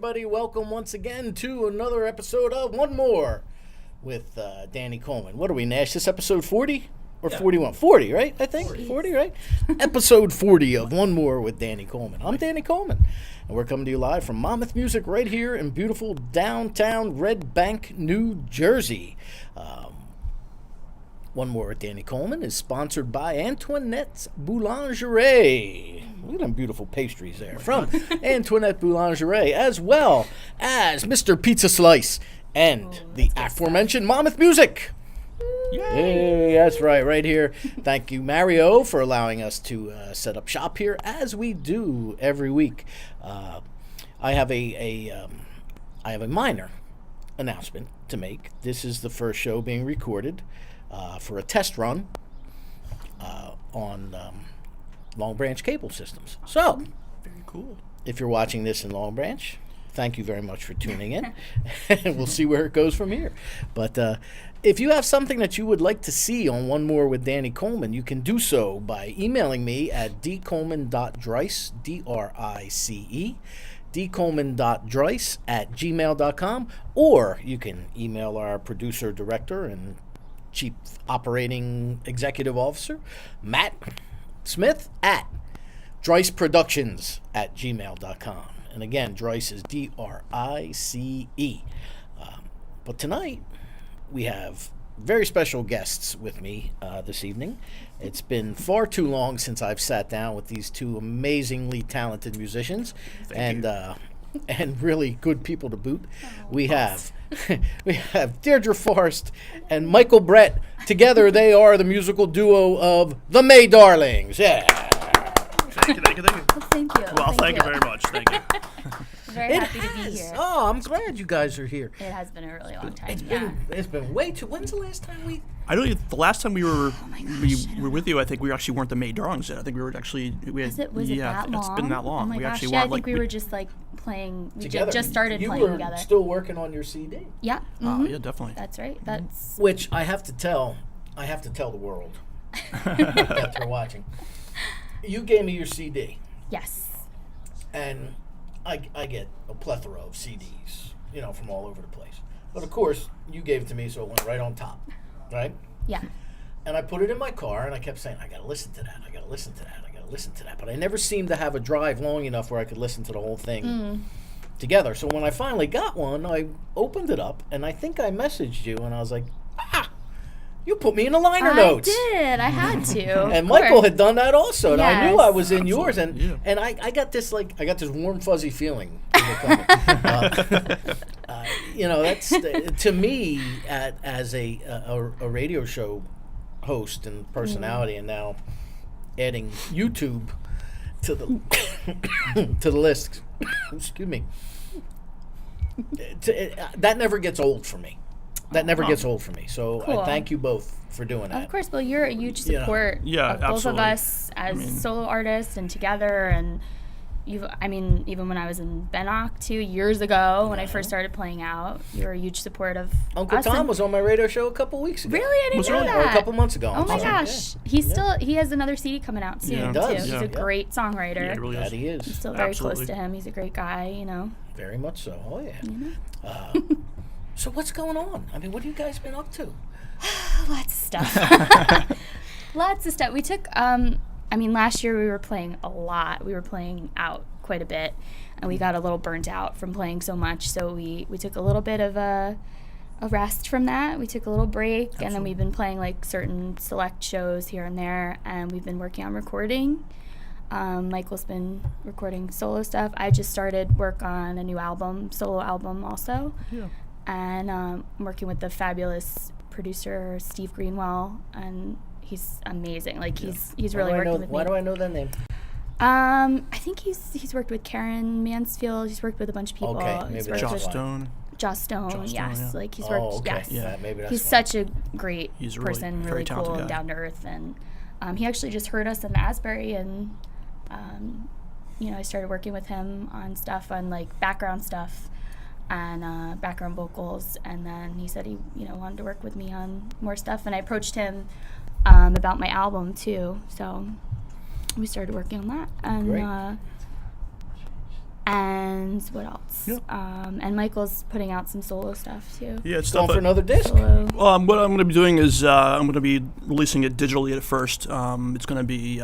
everybody. Welcome once again to another episode of OneMore with Danny Coleman. What are we, Nash? This episode 40 or 41? 40, right? I think 40, right? Episode 40 of OneMore with Danny Coleman. I'm Danny Coleman, and we're coming to you live from Monmouth Music right here in beautiful downtown Red Bank, New Jersey. OneMore with Danny Coleman is sponsored by Antoinette's Boulangerie. Look at them beautiful pastries there from Antoinette Boulangerie, as well as Mr. Pizza Slice and the aforementioned Monmouth Music. Yay, that's right here. Thank you, Mario, for allowing us to set up shop here, as we do every week. I have a minor announcement to make. This is the first show being recorded for a test run on Long Branch cable systems. So, very cool. If you're watching this in Long Branch, thank you very much for tuning in, and we'll see where it goes from here. But if you have something that you would like to see on One More with Danny Coleman, you can do so by emailing me at dcoleman.drice, D-R-I-C-E, dcoleman.drice@gmail.com, or you can email our producer, director, and Chief Operating Executive Officer, Matt Smith, at driceproductions@gmail.com. And again, Drice is D-R-I-C-E. But tonight, we have very special guests with me this evening. It's been far too long since I've sat down with these two amazingly talented musicians and really good people to boot. We have Deirdre Forrest and Michael Brett. Together, they are the musical duo of the May Darlings. Yeah. Thank you. Well, thank you. Well, thank you very much. Thank you. Very happy to be here. Oh, I'm glad you guys are here. It has been a really long time. It's been way too. When's the last time we? I don't. The last time we were with you, I think we actually weren't the May Darlings yet. I think we were actually. Was it that long? It's been that long. Oh my we gosh! actually Yeah, I weren't, think we were just like playing. We together. just started playing together. You were still working on your CD. Yeah. Oh, yeah, definitely. That's right. That's which I have to tell the world that they're watching. You gave me your CD. Yes. And I get a plethora of CDs, from all over the place. But of course, you gave it to me, so it went right on top, right? Yeah. And I put it in my car, and I kept saying, I got to listen to that, I got to listen to that, I got to listen to that. But I never seemed to have a drive long enough where I could listen to the whole thing together. So when I finally got one, I opened it up, and I think I messaged you, and I was like, you put me in the liner notes. I did. I had to. And Michael had done that also, and I knew I was in yours, and Yeah. and I got this warm fuzzy feeling. That's to me as a radio show host and personality, and now adding YouTube to the to the list. Excuse me. That never gets old for me. That never gets old for me. So cool. I thank you both for doing that. Of course. Well, you're a huge support of both absolutely. of us as solo artists and together. And even when I was in Bennock 2 years ago, when I first started playing out, you were a huge support of Uncle us. Tom was on my radio show a couple weeks ago. Really? I didn't know that. Or a couple months ago. Oh my gosh. He has another CD coming out soon, he does. too. He's Yeah. a great songwriter. Yeah, he really That is. he is. I'm still very Absolutely. close to him. He's a great guy, Very much so. Oh, yeah. So what's going on? I mean, what have you guys been up to? Lots of stuff. Lots of stuff. We took, last year we were playing a lot. We were playing out quite a bit, and we got a little burnt out from playing so much. So we took a little bit of a rest from that. We took a little break, and then we've been playing like certain select shows here and there, and we've been working on recording. Michael's been recording solo stuff. I just started work on a new solo album also. Yeah. And I'm working with the fabulous producer Steve Greenwell, and he's amazing. Like he's really working with me. Why do I know that name? I think he's worked with Karen Mansfield. He's worked with a bunch of people. Okay, maybe He's that's worked Joss with Stone. Joss Stone, Joss Stone, yes. yeah. Like he's worked. Okay. Yes. Yeah, maybe that's He's why. such a great He's a really person, very really cool talented and guy. down to earth. And he actually just heard us in Asbury, and I started working with him on stuff, on like background stuff and background vocals, and then he said he wanted to work with me on more stuff, and I approached him about my album too, so we started working on that. And Great. And what else? Yeah. And Michael's putting out some solo stuff too. Yeah, it's Going stuff. for another disc. Solo. What I'm going to be doing is I'm going to be releasing it digitally at first. It's going to be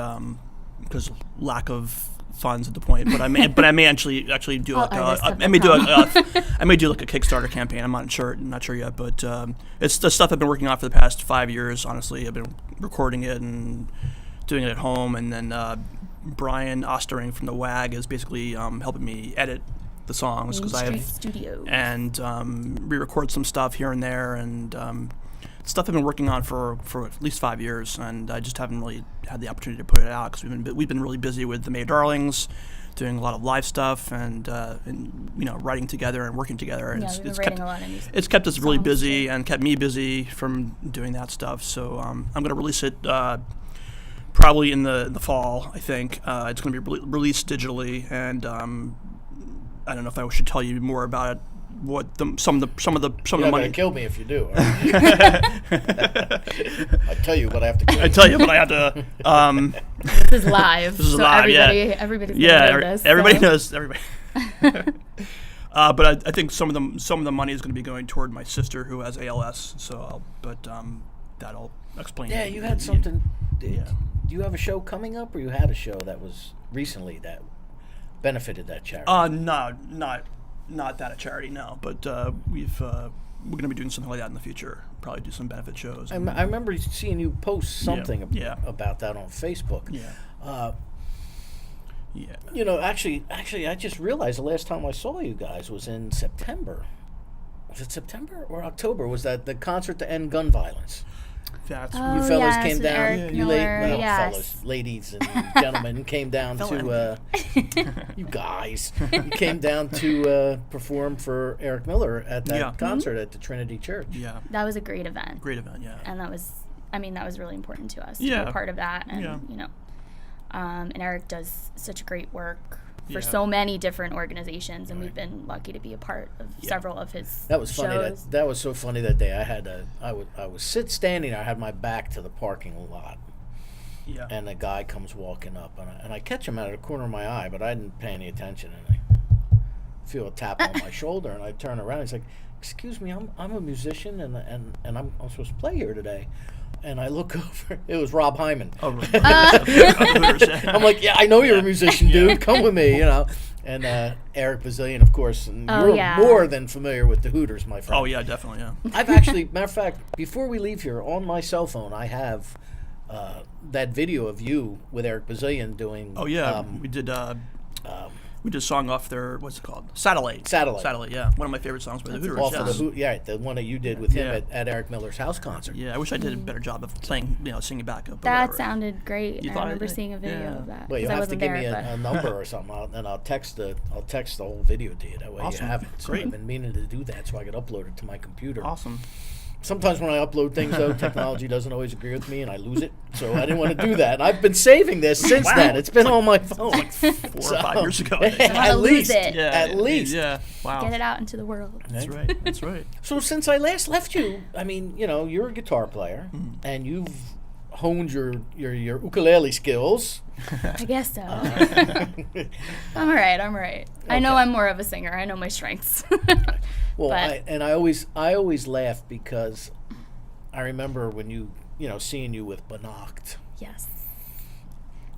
because lack of funds at the point, but I may actually do like I may do like a Kickstarter campaign. I'm not sure yet, but it's the stuff I've been working on for the past 5 years. Honestly, I've been recording it and doing it at home, and then Brian Ostering from the WAG is basically helping me edit the songs because I have Studio and re-record some stuff here and there, and stuff I've been working on for at least 5 years, and I just haven't really had the opportunity to put it out because we've been really busy with the May Darlings, doing a lot of live stuff, and writing together and working together. And we've been writing a lot of music. It's kept us really busy and kept me busy from doing that stuff. So I'm going to release it probably in the fall. I think it's going to be released digitally, and I don't know if I should tell you more about it. What some of the You're money. gonna kill me if you do. I tell you what I have to. I tell you, but I have to. This is live. This is so live. Everybody's gonna hear this. Everybody so. knows. Everybody. But I think some of the money is going to be going toward my sister who has ALS. So, that'll explain. Yeah, it. you had something. Yeah. Do you have a show coming up, or you had a show that was recently that benefited that charity? No, not that a charity, no. But we're going to be doing something like that in the future. Probably do some benefit shows. I remember seeing you post something about that on Facebook. Yeah. Yeah. You know, actually, I just realized the last time I saw you guys was in September. Was it September or October? Was that the concert to end gun violence? That's You fellas came with down. Eric You Miller, yes. fellas, ladies and gentlemen came down to you guys. You came down to perform for Eric Miller at that concert at the Trinity Church. Yeah. That was a great event. Great event, yeah. And that was really important to us to Yeah. be a part of that. And, Yeah. And Eric does such great work for Yeah. so many different organizations, and we've been lucky to be a part of several of his That was funny. shows. That was so funny that day. I was standing there. I had my back to the parking lot, Yeah. and a guy comes walking up, and I catch him out of the corner of my eye, but I didn't pay any attention, and I feel a tap on my shoulder, and I turn around. He's like, "Excuse me, I'm a musician, and I'm supposed to play here today." And I look over. It was Rob Hyman. Oh, really? I'm like, "Yeah, I know you're a musician, dude. Come with me, you know." And Eric Bazillion, of course, and you're more than familiar with the Hooters, my friend. Oh, yeah, definitely, yeah. I've actually, matter of fact, before we leave here, on my cell phone, I have that video of you with Eric Bazillion doing. Oh, yeah. We did a song off their, what's it called? Satellite, yeah. One of my favorite songs by the Hooters. Off Yes. of the one that you did with him at Eric Miller's house concert. Yeah, I wish I did a better job of playing, singing backup. That sounded great. You I thought I remember did? seeing a video Yeah. of that. Well, you 'cause I have to wasn't give there, me but- a number or something, and I'll text the whole video to you. That way Awesome. you have it. So Great. I've been meaning to do that so I could upload it to my computer. Awesome. Sometimes when I upload things, though, technology doesn't always agree with me, and I lose it. So I didn't want to do that. And I've been saving this since then. It's been on my phone. 4 or 5 years ago. I think. At least. lose it. Yeah, At least. Yeah. Wow. Get it out into the world. That's right. That's right. So since I last left you, I mean, you're a guitar player, and you've honed your ukulele skills. I guess so. I'm all right. I know Okay. I'm more of a singer. I know my strengths. Well, But- I always laugh because I remember when seeing you with Banocht. Yes.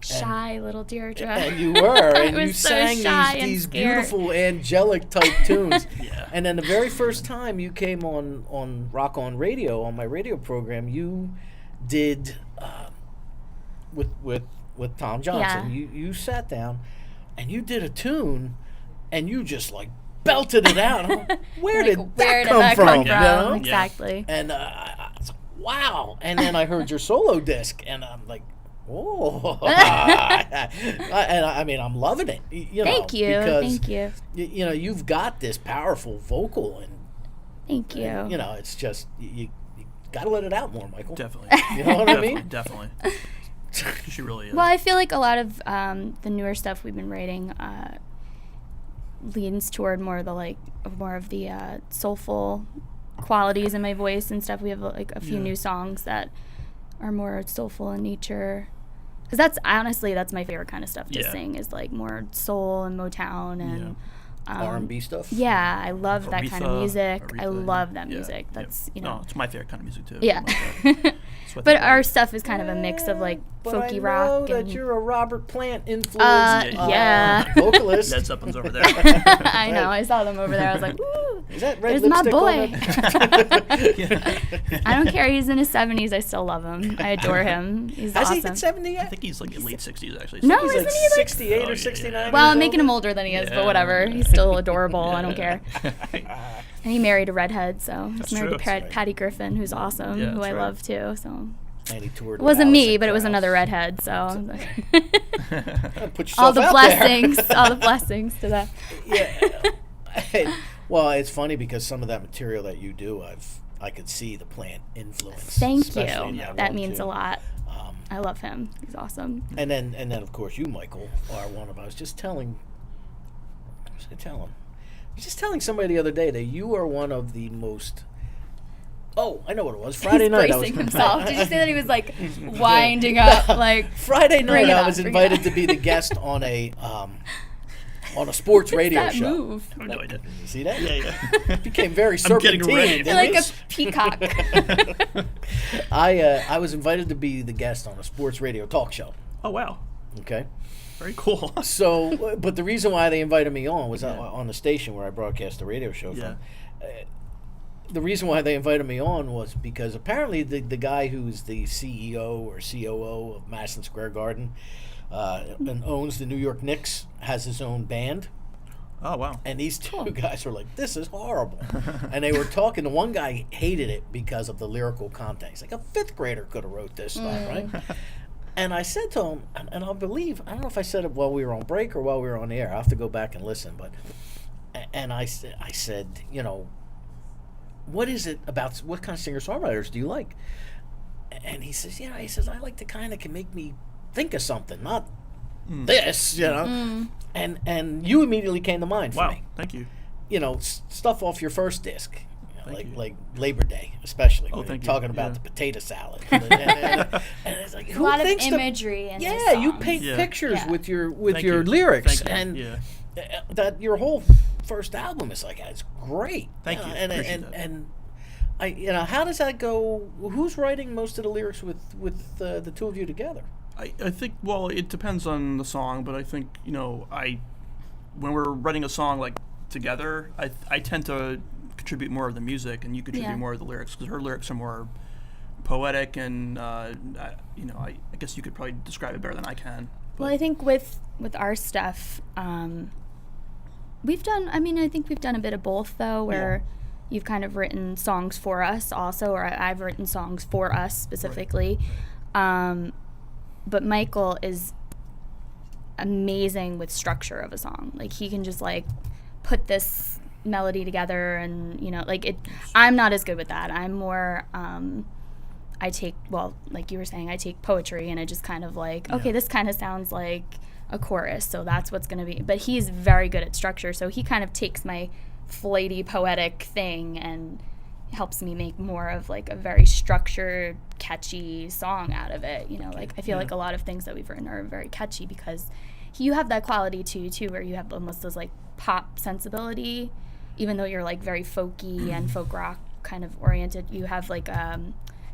Shy little Deirdre. And you were, and I you was so sang shy and these scared. beautiful angelic type tunes. Yeah. And then the very first time you came on Rock On Radio, on my radio program, you did with Tom Johnson. Yeah. You sat down and you did a tune, and you just like belted it out. I'm like, where did that come from? You know? Exactly. And I was like, wow. And then I heard your solo disc, and I'm like, oh. And I mean, I'm loving it. Thank you. Because, Thank you. You've got this powerful vocal, and Thank you. it's just you got to let it out more, Michael. Definitely. You know what I mean? Definitely. She really is. Well, I feel like a lot of the newer stuff we've been writing leans toward more of the soulful qualities in my voice and stuff. We have like a few new songs that are more soulful in nature. Because that's honestly that's my favorite kind of stuff to Yeah. sing is like more soul and Motown and R&B stuff. yeah, I love that kind of Aretha, music. I Aretha, love that yeah, music. yeah. That's No, it's my favorite kind of music too. yeah. That's what But I our like. stuff is kind of a mix of like But folky I rock. know that and, you're a Robert Plant influenced yeah. vocalist. Led Zeppelin's over there. I know. I saw them over there. I was like, ooh, Is that red there's my lipstick boy. on it? I don't care. He's in his 70s. I still love him. I adore him. He's Has he awesome. hit 70 yet? I think he's like in late 60s actually. No, He's isn't like he like 68 Oh, or yeah, 69. yeah. Well, I'm years making old? him older than he is, Yeah. but whatever. He's still adorable. I don't care. Yeah. And he married a redhead, so he's That's married true. to That's right. Patty Griffin, who's awesome, Yeah, who that's I right. love too. So And he toured it with wasn't me, Alison but it was Krauss. another redhead. So Put yourself all the out blessings, there. all the blessings to that. Yeah. Well, it's funny because some of that material that you do, I could see the Plant influence. Thank especially in you. that That one, means too. a lot. Um, I love him. He's awesome. and then of course you, Michael, are one of us. Just telling somebody the other day that you are one of the most. Oh, I know what it was. Friday He's night. bracing himself. Did you say that he was like winding up? Like Friday Bring night, it I up, was bring it invited up. to be the guest on a sports radio that show. move? I have no idea. You see that? Yeah, yeah. Became very I'm getting serpentine. ready. didn't Like we? a peacock. I was invited to be the guest on a sports radio talk show. Oh wow, Okay. very cool. So, but the reason why they invited me on was Yeah. on the station where I broadcast the radio show Yeah. from. The reason why they invited me on was because apparently the guy who's the CEO or COO of Madison Square Garden and owns the New York Knicks has his own band. Oh wow. And these two guys were like, "This is horrible," and they were talking. The one guy hated it because of the lyrical content. He's like, "A fifth grader could have wrote this stuff, right?" And I said to him, and I don't know if I said it while we were on break or while we were on the air. I have to go back and listen, but and I said, you know, what is it about? What kind of singer songwriters do you like? And he says, I like the kind that can make me think of something, not this, you know. And you immediately came to mind for Wow. me. Thank you. You know, stuff off your first disc, you know, Thank you. like Labor Day, especially when thank you're you. talking about Yeah. the potato salad. and it's like, A who lot of thinks imagery in yeah, those you songs. paint Yeah. pictures Yeah. with your Thank your you. lyrics, Thank you. and Yeah. that your whole first album is like it's great. Thank you. And Appreciate and, that. and I how does that go? Who's writing most of the lyrics with the two of you together? I think, well, it depends on the song, but I think, you know, when we're writing a song like together, I tend to contribute more of the music and you contribute Yeah. more of the lyrics because her lyrics are more poetic and, you know, I guess you could probably describe it better than I can. Well, I think with our stuff, we've done. I mean, I think we've done a bit of both, though, where you've kind of written songs for us, also, or I've written songs for us specifically. But Michael is amazing with structure of a song. Like he can just like put this melody together, and you know, like it. I'm not as good with that. I'm more. I take, well, like you were saying, I take poetry and I just kind of like, okay, this kind of sounds like a chorus, so that's what's going to be. But he's very good at structure, so he kind of takes my flighty poetic thing and helps me make more of like a very structured, catchy song out of it. You know, like I feel like a lot of things that we've written are very catchy because you have that quality too, where you have almost those like pop sensibility, even though you're like very folky and folk rock kind of oriented. You have like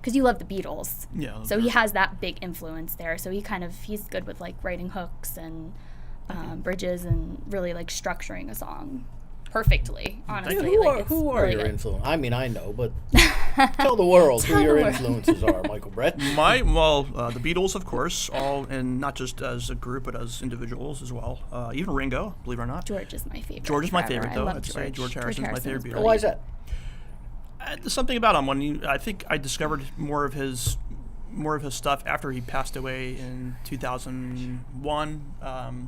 because you love the Beatles. Yeah. So he has that big influence there. So he's good with like writing hooks and bridges and really like structuring a song perfectly, honestly. Who like, are, it's who are really your good. influences? I mean, I know, but tell the world who Tell your the world. influences are, Michael Brett. the Beatles, of course, all, and not just as a group, but as individuals as well. Even Ringo, believe it or not. George is my favorite. George is my forever. favorite, I though. love I'd say George Harrison's my favorite is Beatle. Why is that? There's something about him. I think I discovered more of his stuff after he passed away in 2001.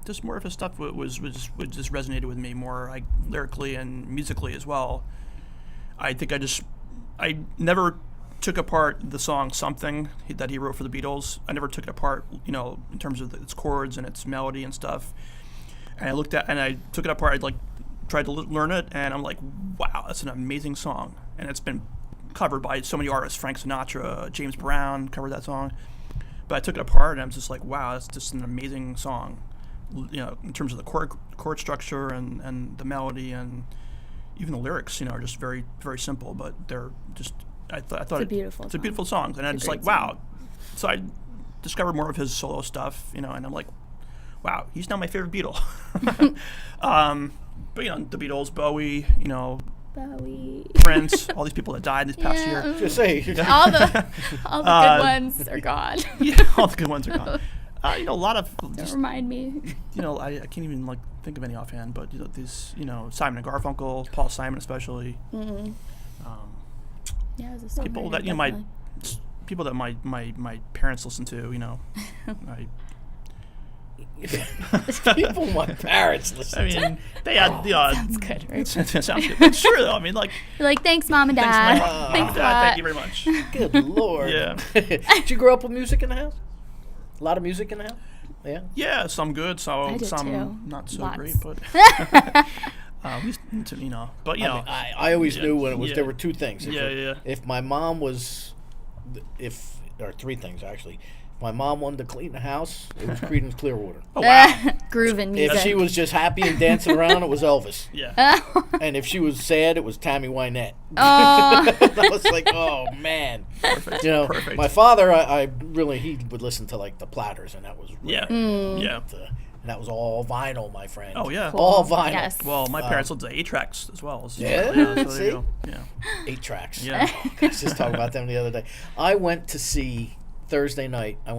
Just more of his stuff was just resonated with me more, like lyrically and musically as well. I think I never took apart the song "Something" that he wrote for the Beatles. I never took it apart, you know, in terms of its chords and its melody and stuff. And I took it apart. I tried to learn it, and I'm like, wow, that's an amazing song. And it's been covered by so many artists. Frank Sinatra, James Brown covered that song. But I took it apart, and I was just like, wow, that's just an amazing song. In terms of the chord structure and the melody and even the lyrics, are just very, very simple, but they're just, I thought it's a beautiful it's a beautiful song. And I'm just like, wow. So I discovered more of his solo stuff, and I'm like, wow, he's now my favorite Beatle. But the Beatles, Bowie, Prince, all these people that died this past year. Just say all the good ones are gone. Yeah, all the good ones are gone. A lot of Don't remind me. I can't even think of any offhand, but these Simon and Garfunkel, Paul Simon especially. Mm-hmm. Yeah, it was a people that people that my parents listen to. People my parents listen. I mean, they had sounds good, right? Sounds good. It's true though. I mean, you're like, thanks, Mom and Dad. Thanks, Dad. Thank you very much. Good Lord. Yeah. Did you grow up with music in the house? A lot of music in the house? Yeah. Yeah, some good, some too. not so Lots. great, but but I always knew when it was there were two things. If my mom was, or three things actually. If my mom wanted to clean the house, it was Creedence Clearwater. Oh wow. Grooving music. If she was just happy and dancing around, it was Elvis. Yeah. And if she was sad, it was Tammy Wynette. Oh. I was like, oh man. Perfect. Perfect. My father, I really, he would listen to like the Platters, and that was yeah. And that was all vinyl, my friend. Oh yeah. Cool. All vinyl. Yes. Well, my parents listened to 8 tracks as well. So Yeah, so there see? you go. Yeah. 8 tracks. Yeah. I was just talking about them the other day. I went to see Thursday night. I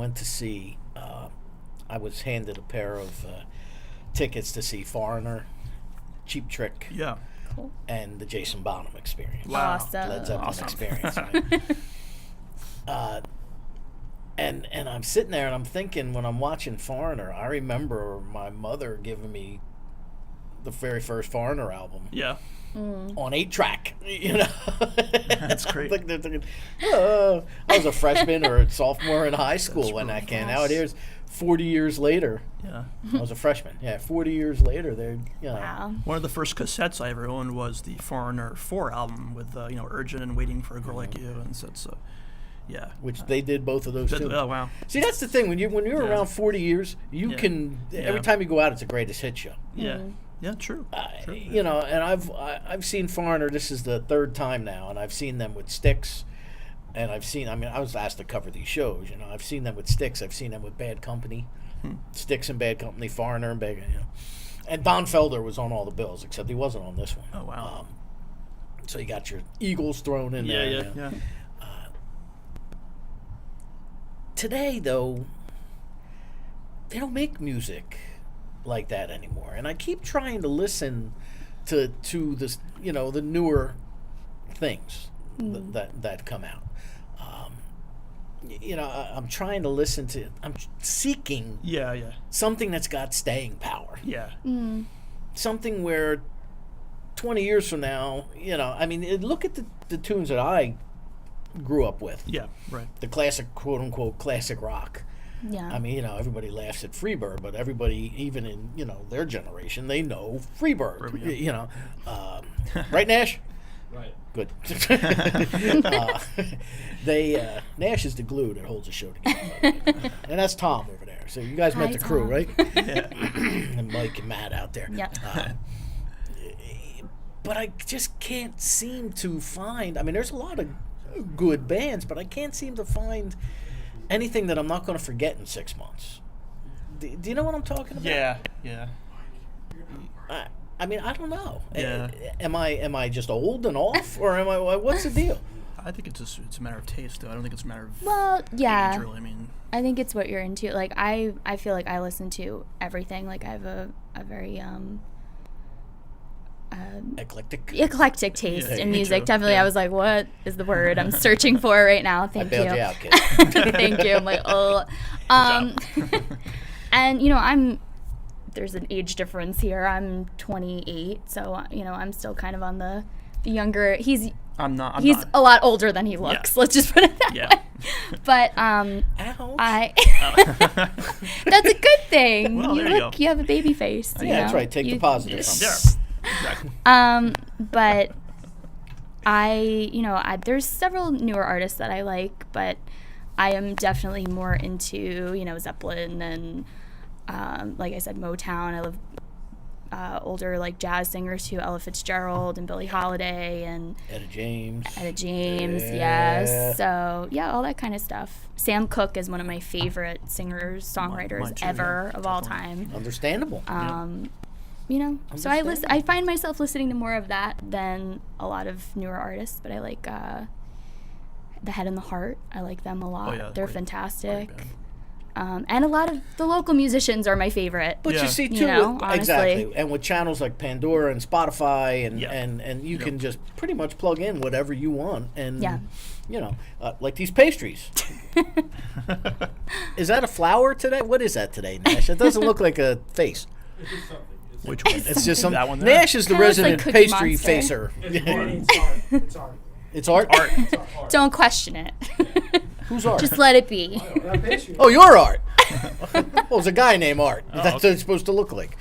was handed a pair of tickets to see Foreigner, Cheap Trick, Yeah. Cool. and the Jason Bonham Experience. Wow. Awesome. Led Zeppelin Awesome. Experience. Right? And I'm sitting there and I'm thinking, when I'm watching Foreigner, I remember my mother giving me the very first Foreigner album. Yeah. On 8-track, That's great. I was a freshman or a sophomore in high school when that came out. Here's 40 years later. Yeah. I was a freshman. Yeah, 40 years later, they're Wow. One of the first cassettes I ever owned was the Foreigner 4 album with Urgent and Waiting for a Girl Like You, and so it's yeah. which they did both of those too. Oh wow. See, that's the thing. When you're around 40 years, you can every time you go out, it's a greatest hit show. Yeah. Yeah, true. True. And I've seen Foreigner. This is the third time now, and I've seen them with Styx, and I was asked to cover these shows. I've seen them with Styx. I've seen them with Bad Company, Styx and Bad Company, Foreigner and Bad. And Don Felder was on all the bills, except he wasn't on this one. Oh wow. So you got your Eagles thrown in there. Yeah. Today, though, they don't make music like that anymore, and I keep trying to listen to this, the newer things that come out. I'm trying to listen to. I'm seeking something that's got staying power. Yeah. Something where 20 years from now, look at the tunes that I grew up with. Yeah. Right. The classic, quote unquote, classic rock. Yeah. Everybody laughs at Freebird, but everybody, even in, their generation, they know Freebird. Right, Nash? Right. Good. Nash is the glue that holds the show together. And that's Tom over there. So you guys met Hi, the crew, Tom. right? Yeah. And Mike and Matt out there. Yep. But I just can't seem to find, there's a lot of good bands, but I can't seem to find anything that I'm not going to forget in 6 months. Do you know what I'm talking about? Yeah. I don't know. Yeah. Am I just old and off, or am I? What's the deal? I think it's a matter of taste, though. I don't think it's a matter of Yeah. age, really. I think it's what you're into. Like I feel like I listen to everything. Like I have a very eclectic taste Yeah, in me music. too. Definitely, Yeah. I was like, "What is the word I'm searching for right now?" Thank I bailed you. you out, kid. Thank you. I'm like, oh, and there's an age difference here. I'm 28, so I'm still kind of on the younger. He's I'm he's not. a lot older than he looks. Let's just put it that Yeah. way. But Ouch. that's a good thing. Well, there you go. You have a baby face. Yeah, that's right. Take the positive from it. Exactly. But there's several newer artists that I like, but I am definitely more into, Zeppelin and, like I said, Motown. I love older like jazz singers too, Ella Fitzgerald and Billie Holiday and Etta James. Yes. So yeah, all that kind of stuff. Sam Cooke is one of my favorite singers, songwriters Mine too, ever yeah, of all definitely. time. Understandable. So I find myself listening to more of that than a lot of newer artists, but I like The Head and the Heart. I like them a lot. Oh, yeah, They're great fantastic. band. And a lot of the local musicians are my favorite. But Yeah. you see, too, honestly. exactly. And with channels like Pandora and Spotify, and Yeah. and you can just pretty much plug in whatever you want. And, Yeah. like these pastries. Is that a flower today? What is that today, Nash? It doesn't look like a face. It's just something. Which one? It's just some. That one there? Nash is the Kinda looks like resident Cookie pastry Monster. facer. It's art. It's art. It's art? It's art. Don't question it. Who's art? Just let it be. That pastry. Oh, you're Art. Well, there's a guy named Art. That's what it's supposed to look like.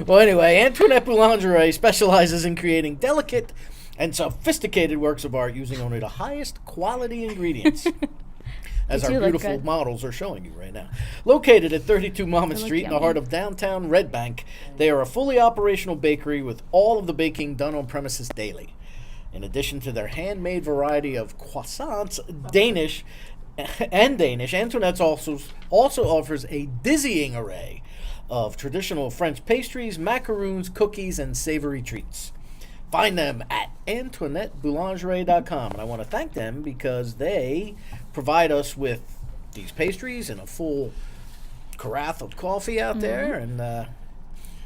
Well, anyway, Antoinette Boulangerie specializes in creating delicate and sophisticated works of art using only the highest quality ingredients. As They our do look beautiful good. models are showing you right now. Located at 32 Monmouth They look Street in the yummy. heart of downtown Red Bank, they are a fully operational bakery with all of the baking done on premises daily. In addition to their handmade variety of croissants, Danish, Antoinette's also offers a dizzying array of traditional French pastries, macaroons, cookies, and savory treats. Find them at AntoinetteBoulangerie.com. And I want to thank them because they provide us with these pastries and a full carafe of coffee out there. And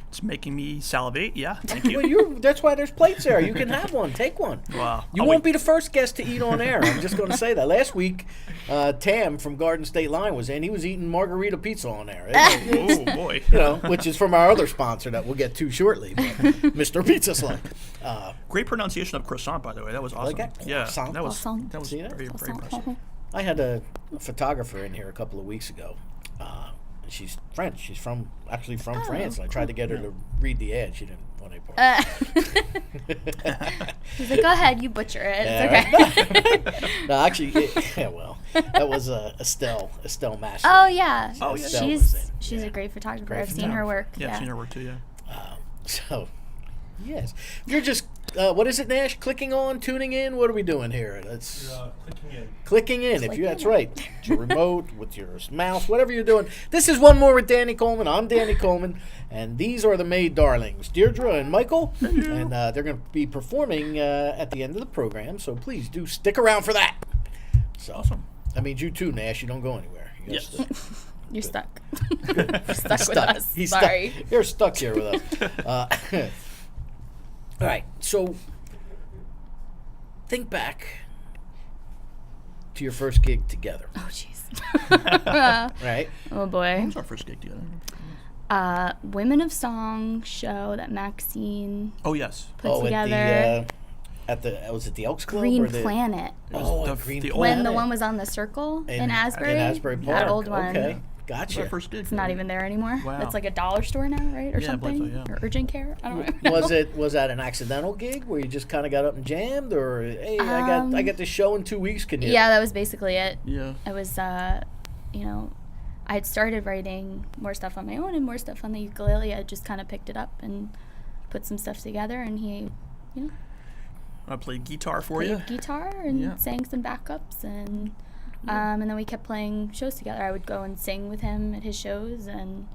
It's making me salivate. Yeah, thank you. well, that's why there's plates there. You can have one. Take one. Wow. You I'll won't wait. be the first guest to eat on air. I'm just going to say that. Last week, Tam from Garden State Line was in. He was eating margarita pizza on air. Oh boy. Which is from our other sponsor that we'll get to shortly, but Mr. Pizza Slug. Great pronunciation of croissant, by the way. That was awesome. Like that? Yeah, Croissant? that was Croissant. that was See that? very very impressive. I had a photographer in here a couple of weeks ago. She's French. She's from France. And I tried to get her to read the ad. She didn't want any part. He's like, go ahead, you butcher it. Yeah, It's okay. No, actually, that was Estelle Master. Oh yeah. Oh, yeah. Estelle was in. She's Yeah. a great photographer. Great I've seen her work. Yeah, I've seen her work too. Yeah. So, yes, you're just what is it, Nash? Clicking on, tuning in. What are we doing here? That's Clicking in. clicking in. If you, Clicking that's in. right. It's your remote with your mouse, whatever you're doing. This is One More with Danny Coleman. I'm Danny Coleman, and these are the Maid Darlings, Deirdre and Michael, and they're going to be performing at the end of the program. So please do stick around for that. So, Awesome. That means you too, Nash. You don't go anywhere. You Yes. gotta stay. You're stuck. You're stuck with us. He's Sorry. stuck. You're stuck here with us. All right. So think back to your first gig together, Oh jeez. right? Oh boy. What was our first gig together? Women of Song show that Maxine Oh yes. put together. At the was it the Elks Club Green or the Planet. Oh, the- at Green the Planet. old- When the one was on the circle in Asbury. In Asbury Park. That old one. Okay, That was gotcha. our first gig. It's not even there anymore. Wow. It's like a dollar store now, right? Or Yeah, I believe something? so, yeah. Or urgent care? I don't know. Was that an accidental gig where you just kind of got up and jammed, or hey, I got this show in 2 weeks? Can you? Yeah, that was basically it. Yeah. I was, I had started writing more stuff on my own and more stuff on the ukulele. I just kind of picked it up and put some stuff together, and he, I played guitar for you. played guitar and Yeah. sang some backups, and then we kept playing shows together. I would go and sing with him at his shows, and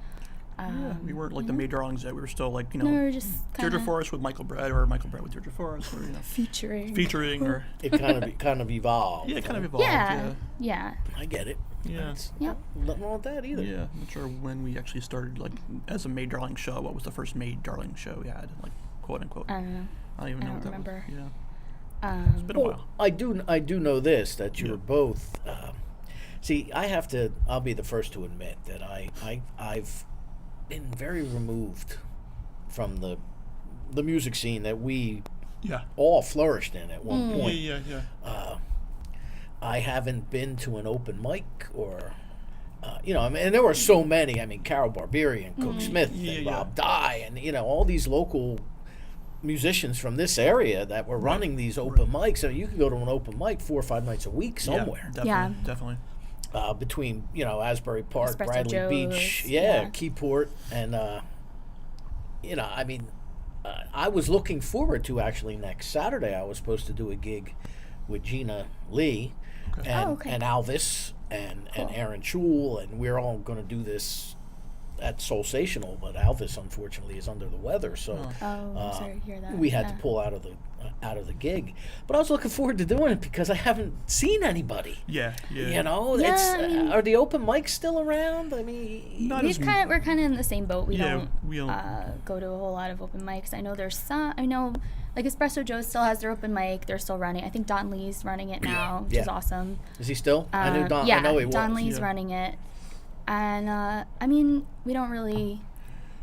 Yeah, we weren't like the Maid Darlings yet. We were still like, we were just Deirdre kind of Forrest with Michael Brett, or Michael Brett with Deirdre Forrest, or featuring, or It kind of evolved. yeah, it kind of evolved. Yeah. I get it. Yeah. That's Yep. nothing wrong with that either. Yeah, I'm not sure when we actually started, like, as a Maid Darling show. What was the first Maid Darling show we had, like, quote unquote? I don't know. I don't even I know don't what that remember. was. Yeah, it's been a Well, while. I do know this, that you're Yeah. both. See, I'll be the first to admit that I've been very removed from the music scene that we Yeah. all flourished in at one point. Yeah. I haven't been to an open mic or, and there were so many. I mean, Carol Barberi and Cook Smith and Yeah. Rob Dye and, all these local musicians from this area that were running these open mics. I mean, you could go to an open mic 4 or 5 nights a week somewhere. Yeah, definitely. Between Asbury Park, Espresso Bradley Joe's, Beach, yeah. Keyport, and I mean, I was looking forward to actually next Saturday. I was supposed to do a gig with Gina Lee and Alvis and Aaron Chul, and we're all going to do this at Soulsational, but Alvis unfortunately is under the weather, so I'm sorry to hear that. we had to pull out of the gig. But I was looking forward to doing it because I haven't seen anybody. Yeah. You know, Yeah, it's I mean- are the open mics still around? I mean, Not as We're kind of in the same boat. We don't we don't. go to a whole lot of open mics. I know there's some. I know like Espresso Joe still has their open mic. They're still running. I think Don Lee's running it now, which is awesome. is he still? I knew Don. Yeah, I know he was. Don Lee's running it. And I mean, we don't really.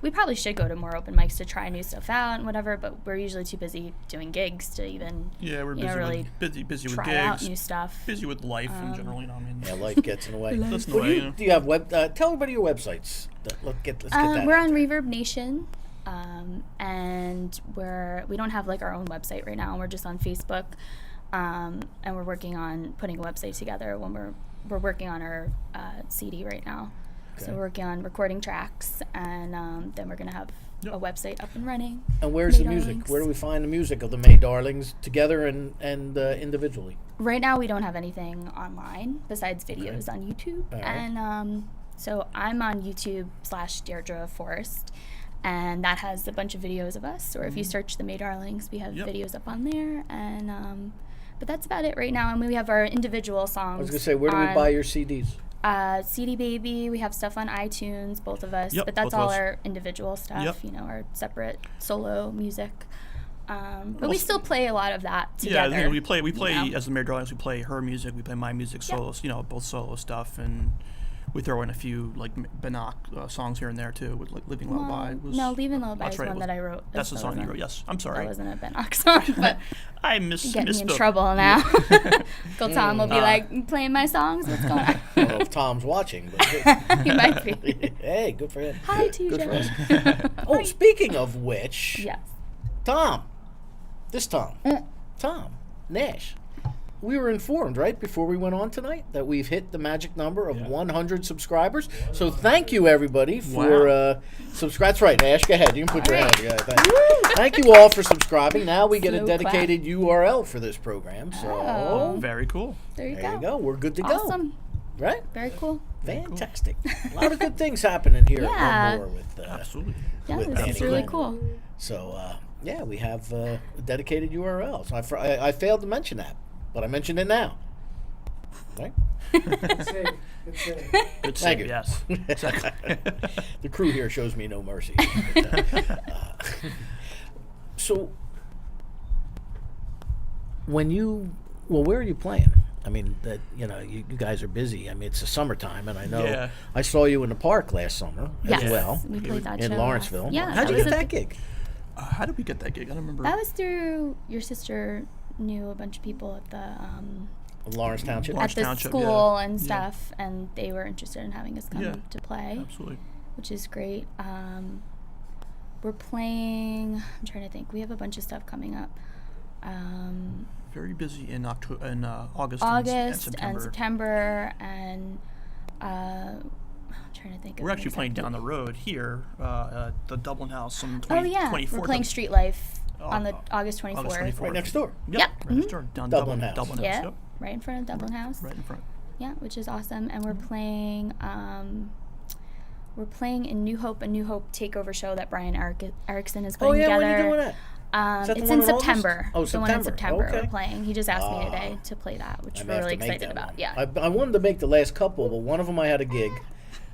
We probably should go to more open mics to try new stuff out and whatever, but we're usually too busy doing gigs to even. Yeah, we're busy really with busy with try gigs. out new stuff. Busy with life in general, I mean. Yeah, life gets in the way. That's in the Well, way, do you have web? Tell everybody your websites. Let's get that. We're out on there. Reverb Nation, and we don't have like our own website right now. We're just on Facebook, and we're working on putting a website together. When we're working on our CD right now, so we're working on recording tracks, and then we're gonna have a website up and running. And where's the May music? Darlings. Where do we find the music of the May Darlings together and individually? Right now, we don't have anything online besides videos on YouTube, All right. and so I'm on YouTube /Deirdre Forrest, and that has a bunch of videos of us. Or if you search the May Darlings, we have videos up on there, and but that's about it right now. And we have our individual songs. I was gonna say, where do we buy your CDs? CD Baby. We have stuff on iTunes, both of us, Yep, but that's both of all us. our individual stuff. Yep. You know, our separate solo music. But we still play a lot of that Yeah, together. I think we play you know? as the Mayor Darlings. We play her music, we play my music, solos. Both solo stuff, and we throw in a few like Banach songs here and there too, with like "Living Lullaby." No, Leaving Lullaby that's is right, one that I wrote. That's the song you wrote. Yes, I'm sorry. That wasn't a Ben Ox song, but I getting me in misspoke. trouble now. Uncle Tom will be like, "You playing my songs? What's going on?" I don't know if Tom's watching, but He might be. hey, good for him. Hi, Good for TJ. us. Oh, speaking of which, Yes. Tom, Tom Nash. We were informed right before we went on tonight that we've hit the magic number of 100 subscribers. So thank you everybody for subscribe. That's right, Nash. Go ahead. You can put your hand. Yeah, thank you all for subscribing. Now we get a Slow dedicated URL for this program. So Oh. Very cool. There you there go. you go. We're good to go. Awesome. Right? Very cool. Fantastic. A lot of good things happening here Yeah. at OneMore with Absolutely. Yeah, With this is Danny really Glenn. cool. So yeah, we have a dedicated URL. So I failed to mention that, but I mentioned it now. Right? Good save. Good save. Good Thank save, you. yes. Exactly. The crew here shows me no mercy. So, where are you playing? I mean, that you guys are busy. I mean, it's the summertime, and I know Yeah. I saw you in the park last summer Yes. as well We played that in show Lawrenceville. Yeah. How'd you was get a- that gig? How did we get that gig? I don't remember. That was through your sister knew a bunch of people at the Lawrence Township. Lawrence at the Township, school yeah. and Yeah. stuff, and they were interested in having us come Yeah. to play, Absolutely. which is great. We're playing. I'm trying to think. We have a bunch of stuff coming up. Very busy in October, in August, August and September. and September, and I'm trying to think. We're of an actually playing exact down the date. road here at the Dublin House on Oh yeah, 24th. we're playing Street Life on the Oh, August 24th. August 24th. Right next door. Yep. Yeah, Right next door. Down Dublin House. Dublin House. Yeah, Yep. right in front of Dublin House. Right in front. Yeah, which is awesome. And we're playing in New Hope, a New Hope takeover show that Brian Erickson is Oh putting yeah, together. when are you doing that? Is that the It's one in in August? September. Oh, The one in September. September Okay. we're playing. He just asked me today to play that, which I may we're have really to make excited that about. one. Yeah. I wanted to make the last couple, but one of them I had a gig,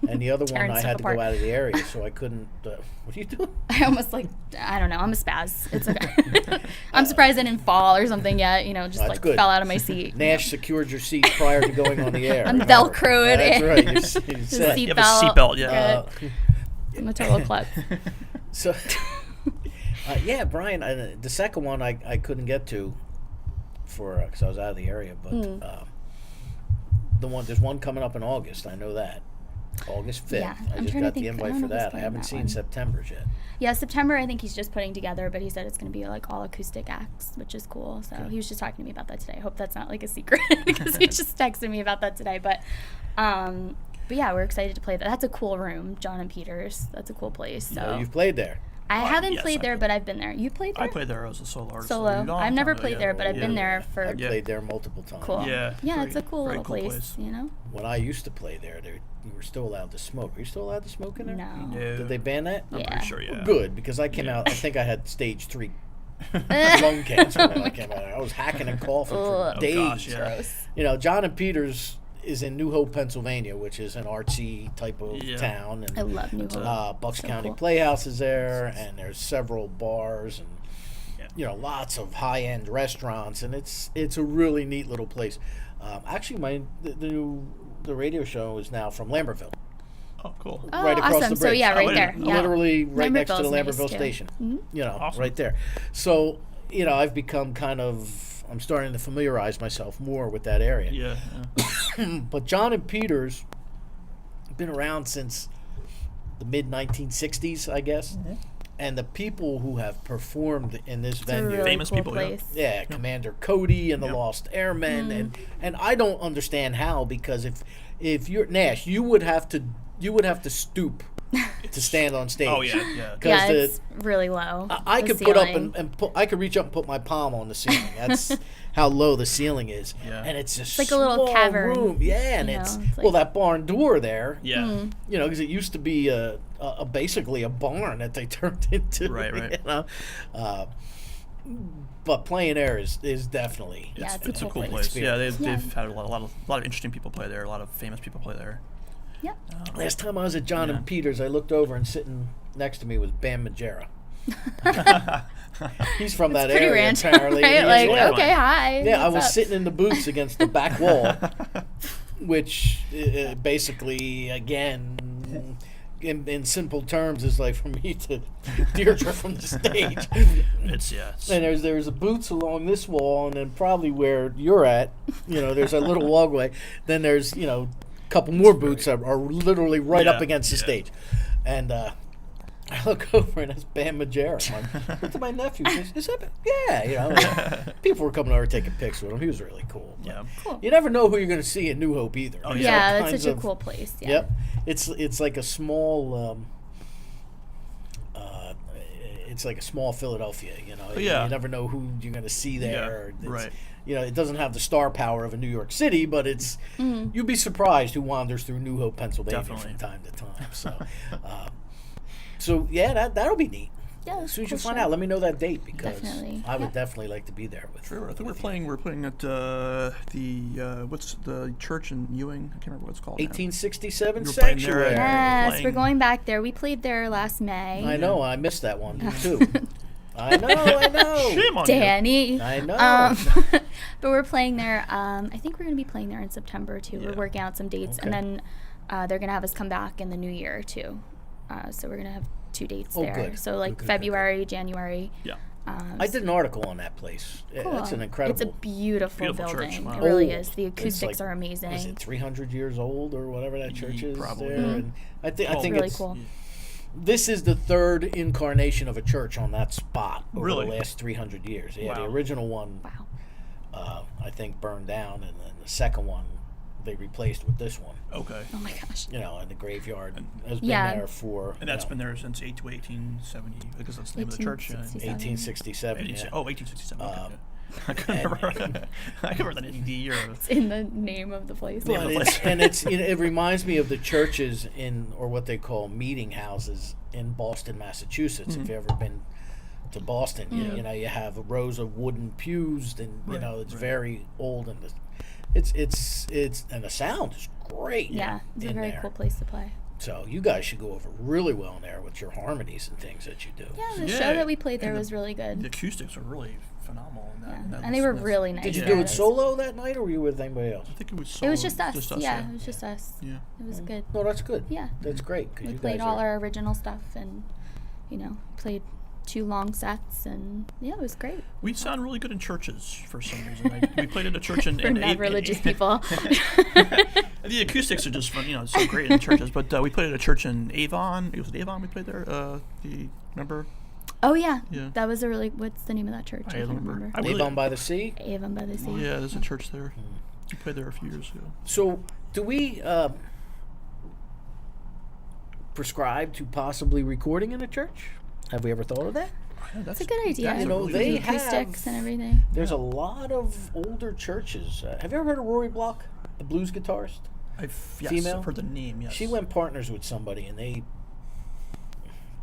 and the other one Tearing I stuff had to apart. go out of the area, so I couldn't. What are you doing? I almost I don't know. I'm a spaz. It's okay. I'm surprised I didn't fall or something yet. Just That's like good. fell out of my seat. Nash secured your seat prior to going on the air. I'm remember? Velcroed That's in. right. You The said. seat You have a seatbelt, yeah. Good. I'm a total klutz. So, yeah, Brian. The second one I couldn't get to because I was out of the area, but there's one coming up in August. I know that. August 5th. Yeah, I I'm just trying to got the think. I invite don't for know if he's that. I playing haven't that seen one. September's yet. Yeah, September I think he's just putting together, but he said it's going to be like all acoustic acts, which is cool. So he was just talking to me about that today. I hope that's not like a secret because he just texted me about that today. But yeah, we're excited to play that. That's a cool room, John and Peter's. That's a cool place. So No, you've played there. I haven't yes, played I there, played. but I've been there. You played there? I played there as a solo artist. Solo. a long I've never time ago, played yeah. there, but I've been Yeah. there for I've played there multiple times. cool. Yeah, Yeah, it's a very- cool very little cool place, place. you know? When I used to play there, you were still allowed to smoke. Are you still allowed to smoke in there? No. No. Did they ban that? I'm Yeah. pretty sure, yeah. Good, because I came out, I think I had stage 3 lung cancer when I came out. I was hacking and coughing for Ugh. days. Oh, gosh, yeah. Gross. You know, John and Peter's is in New Hope, Pennsylvania, which is an artsy type of Yeah. town. And I love New Hope. Bucks So County cool. Playhouse is there, and there's several bars and Yeah. you know lots of high-end restaurants, and it's a really neat little place. Actually, the radio show is now from Lambertville, Oh, cool. Oh, right across awesome. the So bridge. yeah, Oh, right wait a there. minute. Yeah. Literally right next to the Lambertville's nice, Lambertville too. station. Mhm. You know, Awesome. right there. So you know, I've become I'm starting to familiarize myself more with that area. Yeah. But John and Peter's been around since the mid 1960s, I guess. Mm-hmm. And the people who have performed in this It's a venue, really Famous cool people, yeah. place. yeah, Commander Cody and the Yep. Lost Airmen, Mm. and I don't understand how, because if you're Nash, you would have to stoop to stand on stage. Oh, yeah, yeah. Because Yeah, it's really low. I the could put up ceiling. and put, I could reach up and put my palm on the ceiling. That's how low the ceiling is. Yeah. And it's a like a little small cavern, room. Yeah, and you it's know, it's well, like- that barn door there. Yeah. You know, because it used to be basically a barn that they turned into. Right, right. You know? But playing there is definitely Yeah, It's, it's a a cool cool place. place. Yeah, Yeah. they've had a lot of interesting people play there. A lot of famous people play there. Yeah. Last time I was at John Yeah. and Peter's, I looked over and sitting next to me was Bam Margera. He's from that Pretty area, random, apparently. right? He's- Like, yeah. okay, hi. Yeah, I what's was up? sitting in the booths against the back wall, which basically, again, in simple terms, is like from me to Deirdre from the stage. It's yeah. It's, And there's a booths along this wall, and then probably where you're at, you know, there's a little walkway. Then there's, you know, a couple more booths that are literally right up Yeah, against the yeah. stage. And I look over and it's Bam Margera. I'm like, look to my nephew. He says, "Is that?" Yeah, you know. People were coming over taking pics with him. He was really cool. But yeah. Cool. you never know who you're going to see in New Hope either. Oh, There's yeah. all Yeah, that's kinds such a of- cool place. Yeah. Yep, it's like a small. It's like a small Philadelphia, you know. Yeah. You never know who you're going to see there. Yeah, right. You know, it doesn't have the star power of a New York City, but it's. You'd be surprised who wanders through New Hope, Pennsylvania, Definitely. from time to time. So, so yeah, that'll be neat. Yeah, As that's soon as cool you find show. out, let me know that date because Definitely. I would Yeah. definitely like to be there with. Sure. I think with we're playing at the what's the church in Ewing? I can't remember what it's called. now. 1867 You're playing there, Sanctuary. yeah. Yes, Playing- we're going back there. We played there last May. I know. I missed that one too. I know. Shame on you. Danny. I know. But we're playing there. I think we're going to be playing there in September too. Yeah. We're working out some dates, and Okay. then they're going to have us come back in the new year too. So we're going to have 2 dates Oh, there. good. So like Good. February, January. Yeah. I did an article on that place. Yeah, Cool. That's an incredible. It's a beautiful, Beautiful church, building. wow. It really Old. is. The It's acoustics like- are Was amazing. it 300 years old or whatever that church is Probably. there? Mhm. And I think Oh, Really it's cool. this is the third incarnation of a church on that spot over Really? the last 300 years. Yeah, the Wow. original one Wow. I think burned down, and then the second one they replaced with this one. Okay. Oh my gosh. You know, and the graveyard has been Yeah. there for. And that's been there since 1870 because that's the name of the church. Yeah. 1867. 1867. Yeah. Oh, 1867. Okay. Um, yeah. I couldn't remember. I can remember the year. It's in the name of the place. Yeah. But it's you know, it reminds me of the churches in, or what they call meeting houses in Boston, Massachusetts. If you've ever been to Boston, you know you have rows of wooden pews, and you Right, know it's right. very old, and it's and the sound is great. Yeah, it's a in very there. cool place to play. So you guys should go over really well in there with your harmonies and things that you do. Yeah, the Yeah, show that we played there and was really The good. acoustics are really phenomenal. In that, Yeah. in that And they were that's- really nice. Did you there. do it solo that night, or were you with anybody else? I think it was. It Solo, was just us. Yeah, yeah. it was just us. Yeah. It was good. No, that's good. Yeah. That's great. 'cause We you played guys all are- our original stuff and, played 2 long sets, and yeah, it was great. We sound really good in churches for some reason. We played at a church in We're not religious people. The acoustics are just fun, so great in churches. But we played at a church in Avon. It was Avon we played there. Remember? Oh yeah. Yeah. That was a really. What's the name of that church? I don't remember. Avon by the Sea? Avon by the Sea. Yeah, there's a church there. We played there a few years ago. So, do we prescribe to possibly recording in a church? Have we ever thought of that? Yeah, That's a good idea. You know, really they good idea. Acoustics have- and everything. There's a lot of older churches. Have you ever heard of Rory Block, the blues guitarist? Yes, Female? I've heard the name, yes. She went partners with somebody, and they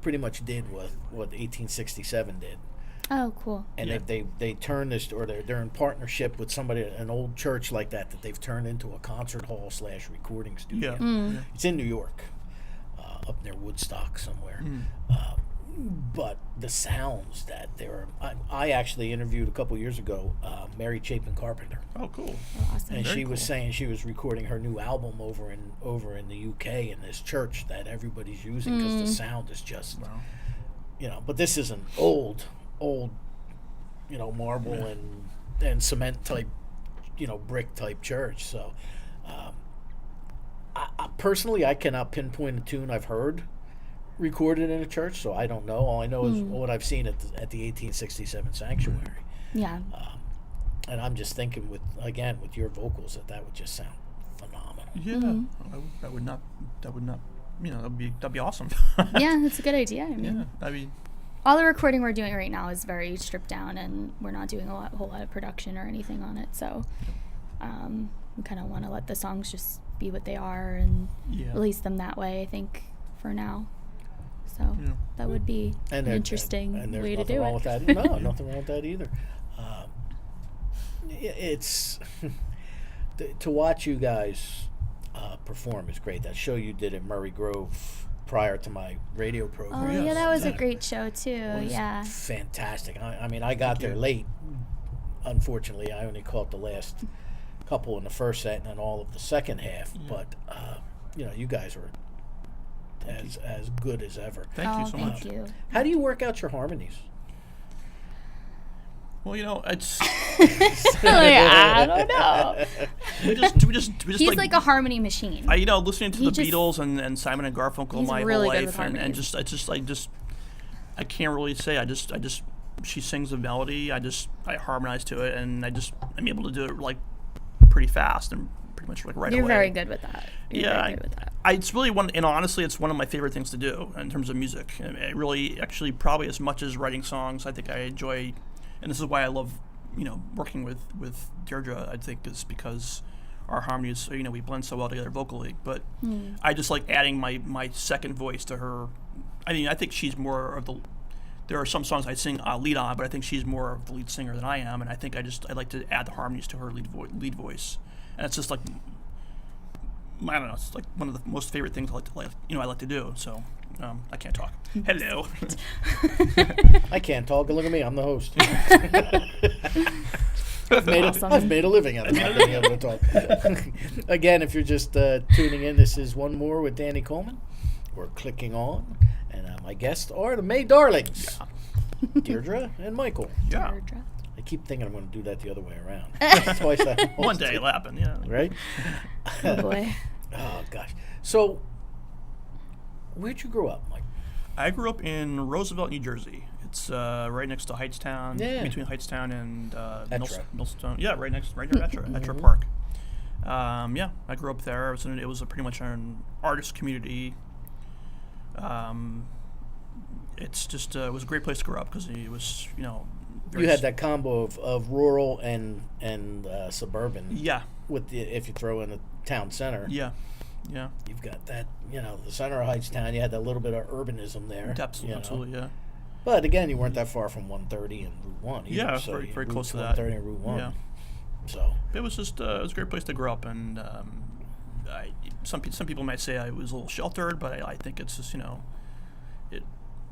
pretty much did what 1867 did. Oh, cool. And Yeah. they turned this, or they're in partnership with somebody, an old church like that they've turned into a concert hall / recording studio. Yeah. It's in New York, up near Woodstock somewhere. But the sounds that I actually interviewed a couple years ago, Mary Chapin Carpenter, Oh, cool. Awesome. and Very she was cool. saying she was recording her new album over in the UK in this church that everybody's using because the sound is just, Wow. But this is an old, marble and cement type, brick type church. So, I personally, I cannot pinpoint a tune I've heard recorded in a church, so I don't know. All I know is what I've seen at the 1867 sanctuary. Yeah. And I'm just thinking with your vocals that would just sound phenomenal. Yeah. That would not, that'd be awesome. Yeah, that's a good idea. I mean, Yeah. I mean, all the recording we're doing right now is very stripped down, and we're not doing a whole lot of production or anything on it. So, we kind of want to let the songs just be what they are and yeah. release them that way. I think for now. So Yeah. that would be an there- interesting and there's way to nothing do wrong it. with that. No, nothing wrong with that either. It's to watch you guys perform is great. That show you did at Murray Grove prior to my radio program. Oh Yes. yeah, that was a That great show too. was Yeah. fantastic. I mean, I got there you. late. Unfortunately, I only caught the last couple in the first set and then all of the second half. But you guys were as good as ever. Thank you so thank much. you. How do you work out your harmonies? Well, it's I don't know. we just He's like a harmony machine. listening to He the just- Beatles and Simon and Garfunkel He's my really whole good with life, and harmonies. I can't really say. I just she sings the melody. I harmonize to it, and I'm able to do it like pretty fast and pretty much like right You're away. very good with that. You're Yeah, very good with that. It's really honestly, it's one of my favorite things to do in terms of music. I really, actually, probably as much as writing songs, I think I enjoy, and this is why I love, working with Deirdre. I think is because our harmonies, we blend so well together vocally. But I just like adding my second voice to her. I mean, I think she's more of the. There are some songs I sing lead on, but I think she's more of the lead singer than I am, and I think I like to add the harmonies to her lead voice, and it's just like. I don't know. It's like one of the most favorite things I like to do. So I can't talk. Hello. I can't talk. Look at me. I'm the host. Awesome. I've made a living out of not being able to talk. Again, if you're just tuning in, this is One More with Danny Coleman. We're clicking on, and my guests are the May Darlings, Deirdre and Michael. Yeah. Deirdre. I keep thinking I'm going to do that the other way around. Twice that. One day it'll happen. Yeah. Right? Oh boy. Oh, gosh. So, where'd you grow up, Mike? I grew up in Roosevelt, New Jersey. It's right next to Hightstown. Yeah. Between Hightstown and Ettra. Millstone. Yeah, right near Ettra, Ettra Park. I grew up there. It was pretty much an artist community. It's just it was a great place to grow up because it was very You had that combo of rural and suburban. Yeah. With if you throw in the town center. Yeah. Yeah. You've got that, the center of Hightstown. You had that little bit of urbanism there. Absolutely. Yeah. But again, you weren't that far from 130 and Route 1 either. Yeah, so very Route close to that. 130 and Route 1. Yeah. So It was just it was a great place to grow up, and some people might say I was a little sheltered, but I think it's just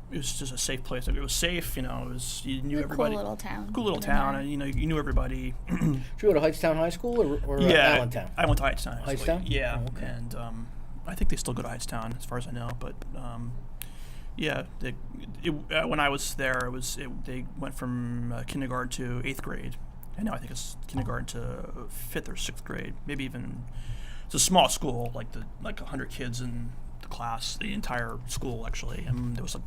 it was just a safe place. It was safe, it was you knew It's a everybody. cool little town. Cool little Yeah. town, and you knew everybody. did you go to Hightstown High School or Allentown? I went to Hightstown. actually. Hightstown? Yeah, Oh, okay. and I think they still go to Hightstown, as far as I know. But Yeah, when I was there, they went from kindergarten to 8th grade, and now I think it's kindergarten to 5th or 6th grade. Maybe even it's a small school, like 100 kids in the class, the entire school actually, and there was like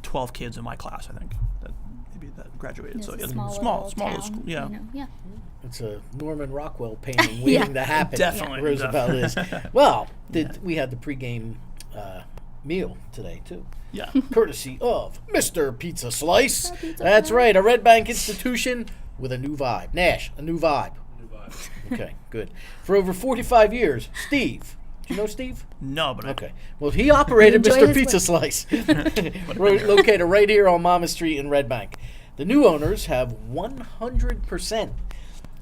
12 kids in my class, I think, that graduated. It's so a yeah, small little town, school. Yeah. you know, yeah. It's a Norman Rockwell painting waiting to happen. Definitely. Roosevelt is. Well, we had the pregame meal today, too. Yeah. Courtesy of Mr. Pizza Slice. Pizza That's Slice. right, a Red Bank institution with a new vibe. Nash, a new vibe. New vibe. Okay, good. For over 45 years, Steve. Do you know Steve? No, but Okay. Well, he operated Enjoy Mr. his Pizza Slice, located right here on Mama Street in Red Bank. The new owners have 100%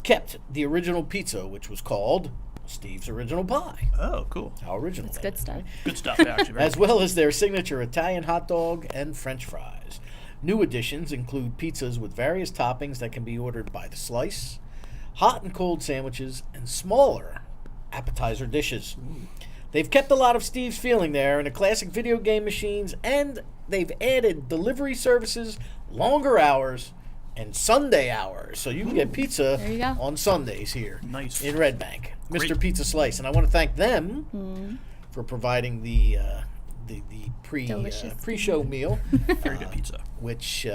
kept the original pizza, which was called Steve's Original Pie. Oh, cool. How original. It's that good is, stuff. right? Good stuff, actually. Very As well as their signature Italian hot dog and French fries. New additions include pizzas with various toppings that can be ordered by the slice, hot and cold sandwiches, and smaller appetizer dishes. They've kept a lot of Steve's feeling there in the classic video game machines, and they've added delivery services, longer hours, and Sunday hours. So you can get pizza There you go. on Sundays here Nice. in Red Bank. Mr. Great. Pizza Slice. And I want to thank them for providing the Delicious. pre-show meal, Very good pizza. which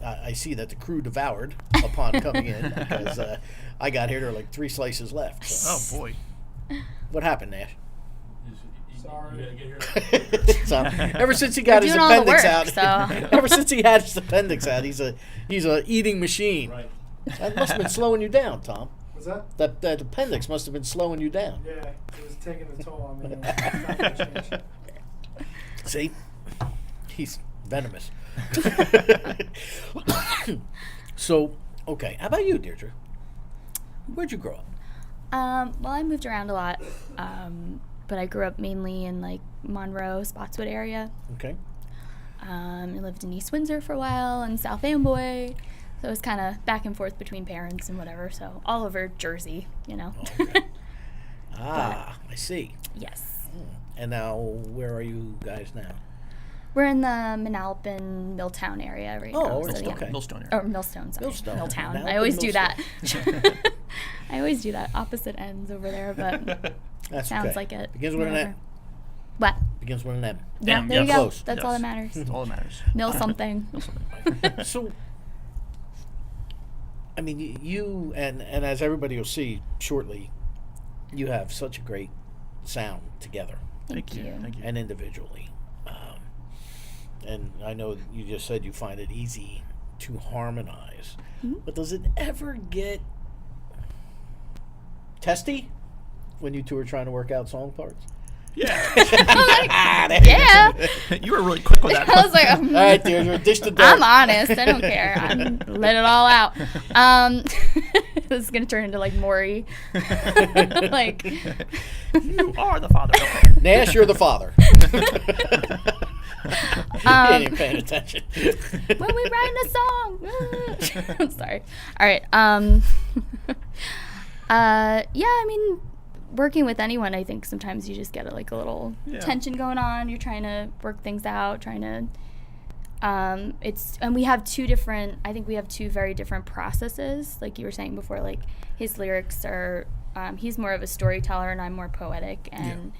I see that the crew devoured upon coming in because I got here, there were like 3 slices left. So. Oh, boy. What happened, Nash? Sorry. You gotta get here. So, ever since he got his doing all the appendix work, out, so. ever since he had his appendix out, he's a eating machine. Right. That must have been slowing you down, Tom. What's that? That appendix must have been slowing you down. Yeah, it was taking a toll on me. Not gonna change. See, he's venomous. So, okay, how about you, Deirdre? Where'd you grow up? Well, I moved around a lot, but I grew up mainly in like Monroe, Spotswood area. Okay. I lived in East Windsor for a while and South Amboy. So it was kind of back and forth between parents and whatever. So all over Jersey, you know. Okay. I see. Yes. And now, where are you guys now? We're in the Manalapan, Milltown area right now. Oh, So, yeah. okay. Millstone Or area. Millstone, sorry. Millstone. Milltown. Manalapan, I always do that. Millstone. I always do that. Opposite ends over there, but That's sounds okay. like it. Begins with an Whatever. M. What? Begins with an M. Yeah, M, there you yeah. go. Close. That's all Yes. that matters. That's all that matters. Mill something. So, I mean, you and as everybody will see shortly, you have such a great sound together Thank you. Thank you. and individually. And I know you just said you find it easy to harmonize, but does it ever get testy when you two are trying to work out song parts? Yeah. Yeah. You were really quick with that. I was like, All right, Deirdre, dish the dirt. I'm honest. I don't care. Let it all out. This is gonna turn into like Maury. Like, You are the father. Okay. Nash, you're the father. He ain't even paying attention. when we write a song. I'm sorry. All right. Yeah. I mean, working with anyone, I think sometimes you just get a little Yeah. tension going on. You're trying to work things out. Trying to. And we have I think we have two very different processes. Like you were saying before, like his lyrics are, he's more of a storyteller and I'm more poetic, and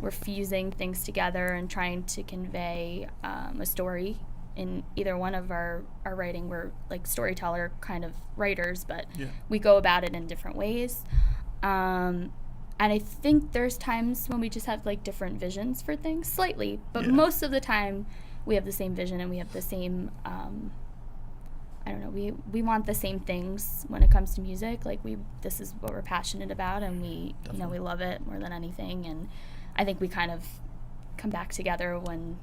we're fusing things together and trying to convey a story in either one of our writing. We're like storyteller kind of writers, but we go about it in different ways. And I think there's times when we just have like different visions for things, slightly, but most of the time we have the same vision and we have the same, I don't know, we want the same things when it comes to music. Like this is what we're passionate about, and we love it more than anything. And I think we kind of come back together when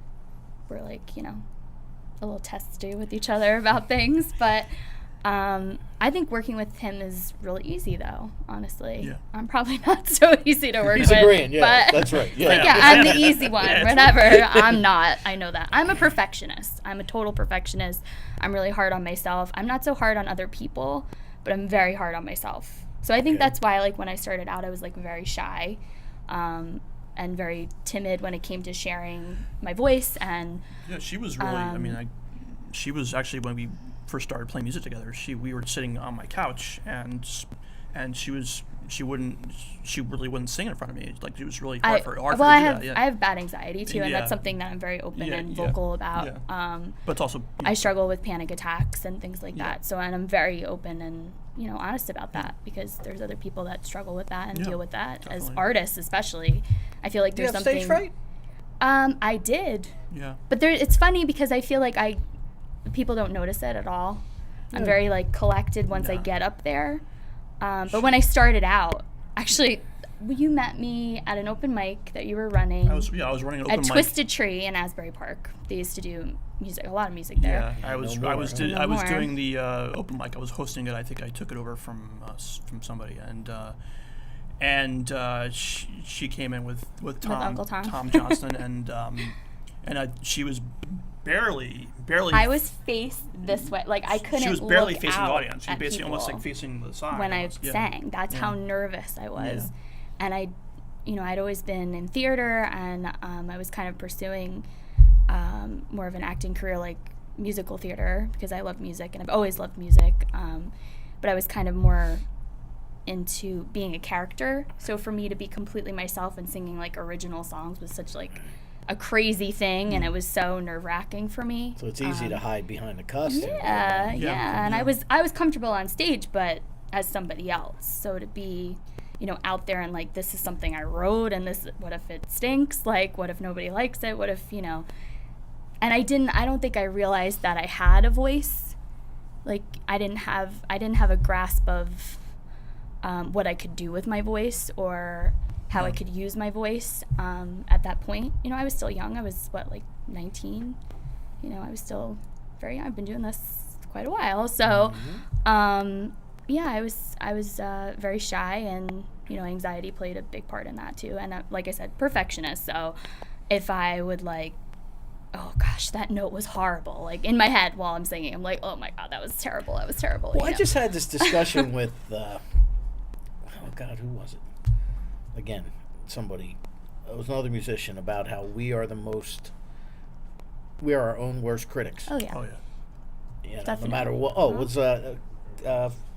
we're like, a little testy with each other about things. But I think working with him is really easy, though, honestly. Yeah. I'm probably not so easy to work He's with. agreeing, yeah, but that's right. Yeah. Like, I'm the easy one, Yeah, it's whatever. I'm not. I know that. I'm a perfectionist. I'm a total perfectionist. I'm really hard on myself. I'm not so hard on other people, but I'm very hard on myself. So I think that's why, like, when I started out, I was, like, very shy. and very timid when it came to sharing my voice. And Yeah, she was really. I mean, she was actually, when we first started playing music together. We were sitting on my couch, and she really wouldn't sing in front of me. Like, it was really hard for her to do that. Yeah. I have bad anxiety too, and Yeah. that's something that I'm very open Yeah, and yeah, vocal about. yeah. But it's also, I struggle with panic attacks and things like Yeah. that. So, and I'm very open and, honest about that, because there's other people that struggle with that and Yeah, deal with that. As definitely. artists, especially, I feel like Do you there's have something. stage fright? I did, yeah. but it's funny because I feel like people don't notice it at all. I'm very like collected once I No. get up there. But when I started out, actually, you met me at an open mic that you were running. I was running an open at mic. Twisted Tree in Asbury Park. They used to do a lot of music there. Yeah, I was No more. doing the open mic. I was hosting it. I think I took it over from somebody, and she came in with Tom, Uncle Tom. Tom Johnston, and she was barely. I was faced this way, like I couldn't. She was barely look facing the out audience. She was at basically almost people like facing the side. when I almost. Yeah. sang. That's how nervous I was, and I'd always been in theater, and I was kind of pursuing more of an acting career, like musical theater, because I love music and I've always loved music. But I was kind of more into being a character. So for me to be completely myself and singing like original songs was such like a crazy thing, and it was so nerve-wracking for me. So it's easy to hide behind the costume. Yeah. And I was comfortable on stage, but as somebody else. So to be, out there and like, this is something I wrote, and what if it stinks? Like, what if nobody likes it? What if, and I don't think I realized that I had a voice. Like, I didn't have a grasp of what I could do with my voice, or how I could use my voice at that point. I was still young. I was, 19? I was still very young. I've been doing this quite a while. So, I was very shy, and, anxiety played a big part in that too. And like I said, perfectionist. So if I would oh gosh, that note was horrible, like in my head while I'm singing, I'm like, oh my God, that was terrible. Well, I just had this discussion with, oh God, who was it? Again, somebody, it was another musician, about how we are our own worst critics. Oh yeah. Oh yeah. No Definitely. matter what. Oh, it was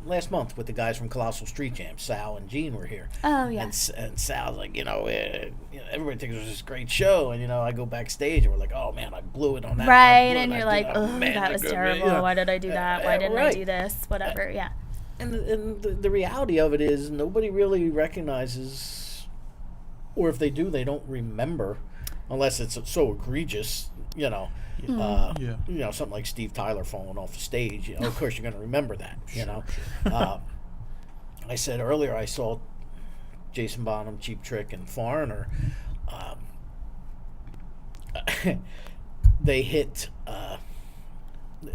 last month with the guys from Colossal Street Jam. Sal and Gene were here. Oh yeah. And Sal's like, everybody thinks it was this great show, and I go backstage and we're like, oh man, I blew it on that. Right, and you're like, oh, that was terrible. Man. Why did I do that? Why didn't I right. do this? Whatever. Yeah. And the reality of it is, nobody really recognizes, or if they do, they don't remember, unless it's so egregious, something like Steve Tyler falling off the stage. Of course, you're going to remember that. I said earlier, I saw Jason Bonham, Cheap Trick, and Foreigner. They hit.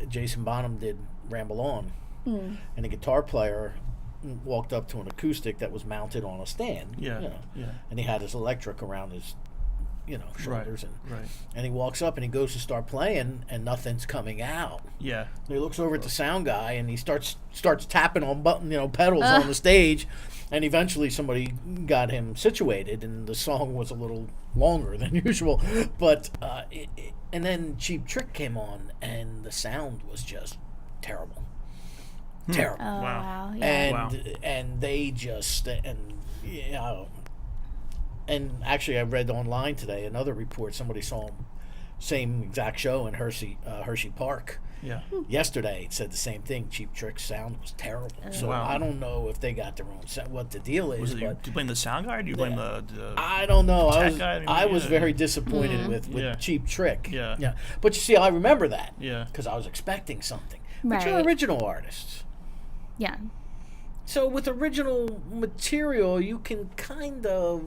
Jason Bonham did "Ramble On." And a guitar player walked up to an acoustic that was mounted on a stand. Yeah. And he had his electric around his, shoulders. Right. And he walks up and he goes to start playing, and nothing's coming out. Yeah. And he looks over at the sound guy, and he starts tapping on pedals on the stage, and eventually somebody got him situated, and the song was a little longer than usual. But and then Cheap Trick came on, and the sound was just terrible. Terrible. Oh, Wow. wow. Yeah. And they just and actually I read online today another report, somebody saw him same exact show in Hershey Park Yeah. yesterday. It said the same thing. Cheap Trick's sound was terrible. So Wow. I don't know if they got their own what the deal is. Do you blame the sound guy, or do you blame the I don't know. tech guy? I was Yeah. very disappointed with Yeah. Cheap Trick. Yeah. But you see, I remember that. Yeah. Because I was expecting something. But you're Right. original artists. Yeah. So with original material, you can kind of,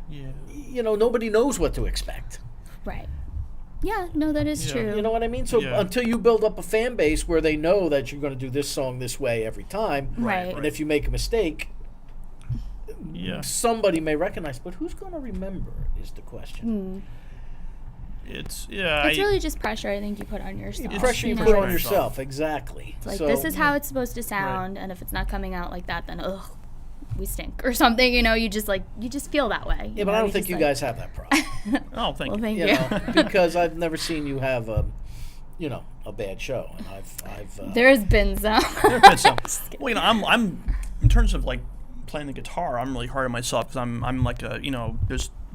Yeah. nobody knows what to expect. Right. Yeah. No, that is Yeah. true. You know what I mean? So Yeah. until you build up a fan base where they know that you're going to do this song this way every time, Right. and if you make a mistake, Yeah. somebody may recognize, but who's going to remember is the question. It's It's really just pressure, I think, you put on yourself. Pressure you know? put on yourself, exactly. It's like, So, this is how it's supposed to sound, and if it's not coming out like that, then ugh. we stink or something. You just feel that way. Yeah, but I don't think you guys have that problem. Oh, thank Well, you. thank You you. know, because I've never seen you have a bad show, and I've There's been some. There have been some. Well, I'm in terms of like playing the guitar, I'm really hard on myself because I'm like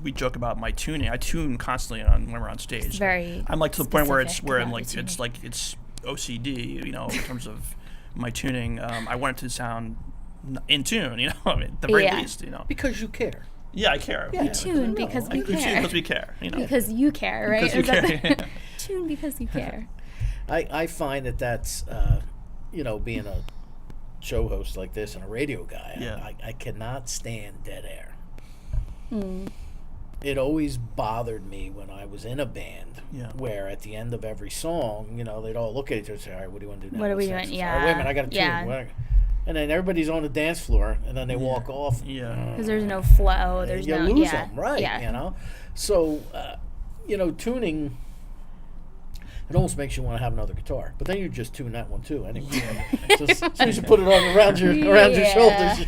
we joke about my tuning. I tune constantly when we're on stage. It's very I'm like to the point where specific I'm about like the tuning. it's OCD, in terms of my tuning. I want it to sound in tune, at the very Yeah. least, because you care. Yeah, I care. Yeah. We tune No, because we We tune care. because we care, Because you care, right? Because you Is that care, the- yeah. Tune because you care. I find that's being a show host like this and a radio guy. Yeah. I cannot stand dead air. Mm. It always bothered me when I was in a band Yeah. where at the end of every song, they'd all look at each other and say, all right, what do you want to do now? What are we What's next?" doing? All right, wait a minute, Yeah. I got to tune. Yeah. And then everybody's on the dance floor, and then they walk off. Yeah. Because there's no flow. There's you no lose yeah. them, right? Yeah. So, tuning, it almost makes you want to have another guitar, but then you just tune that one too anyway. So as soon as you put it on around your Yeah. shoulders,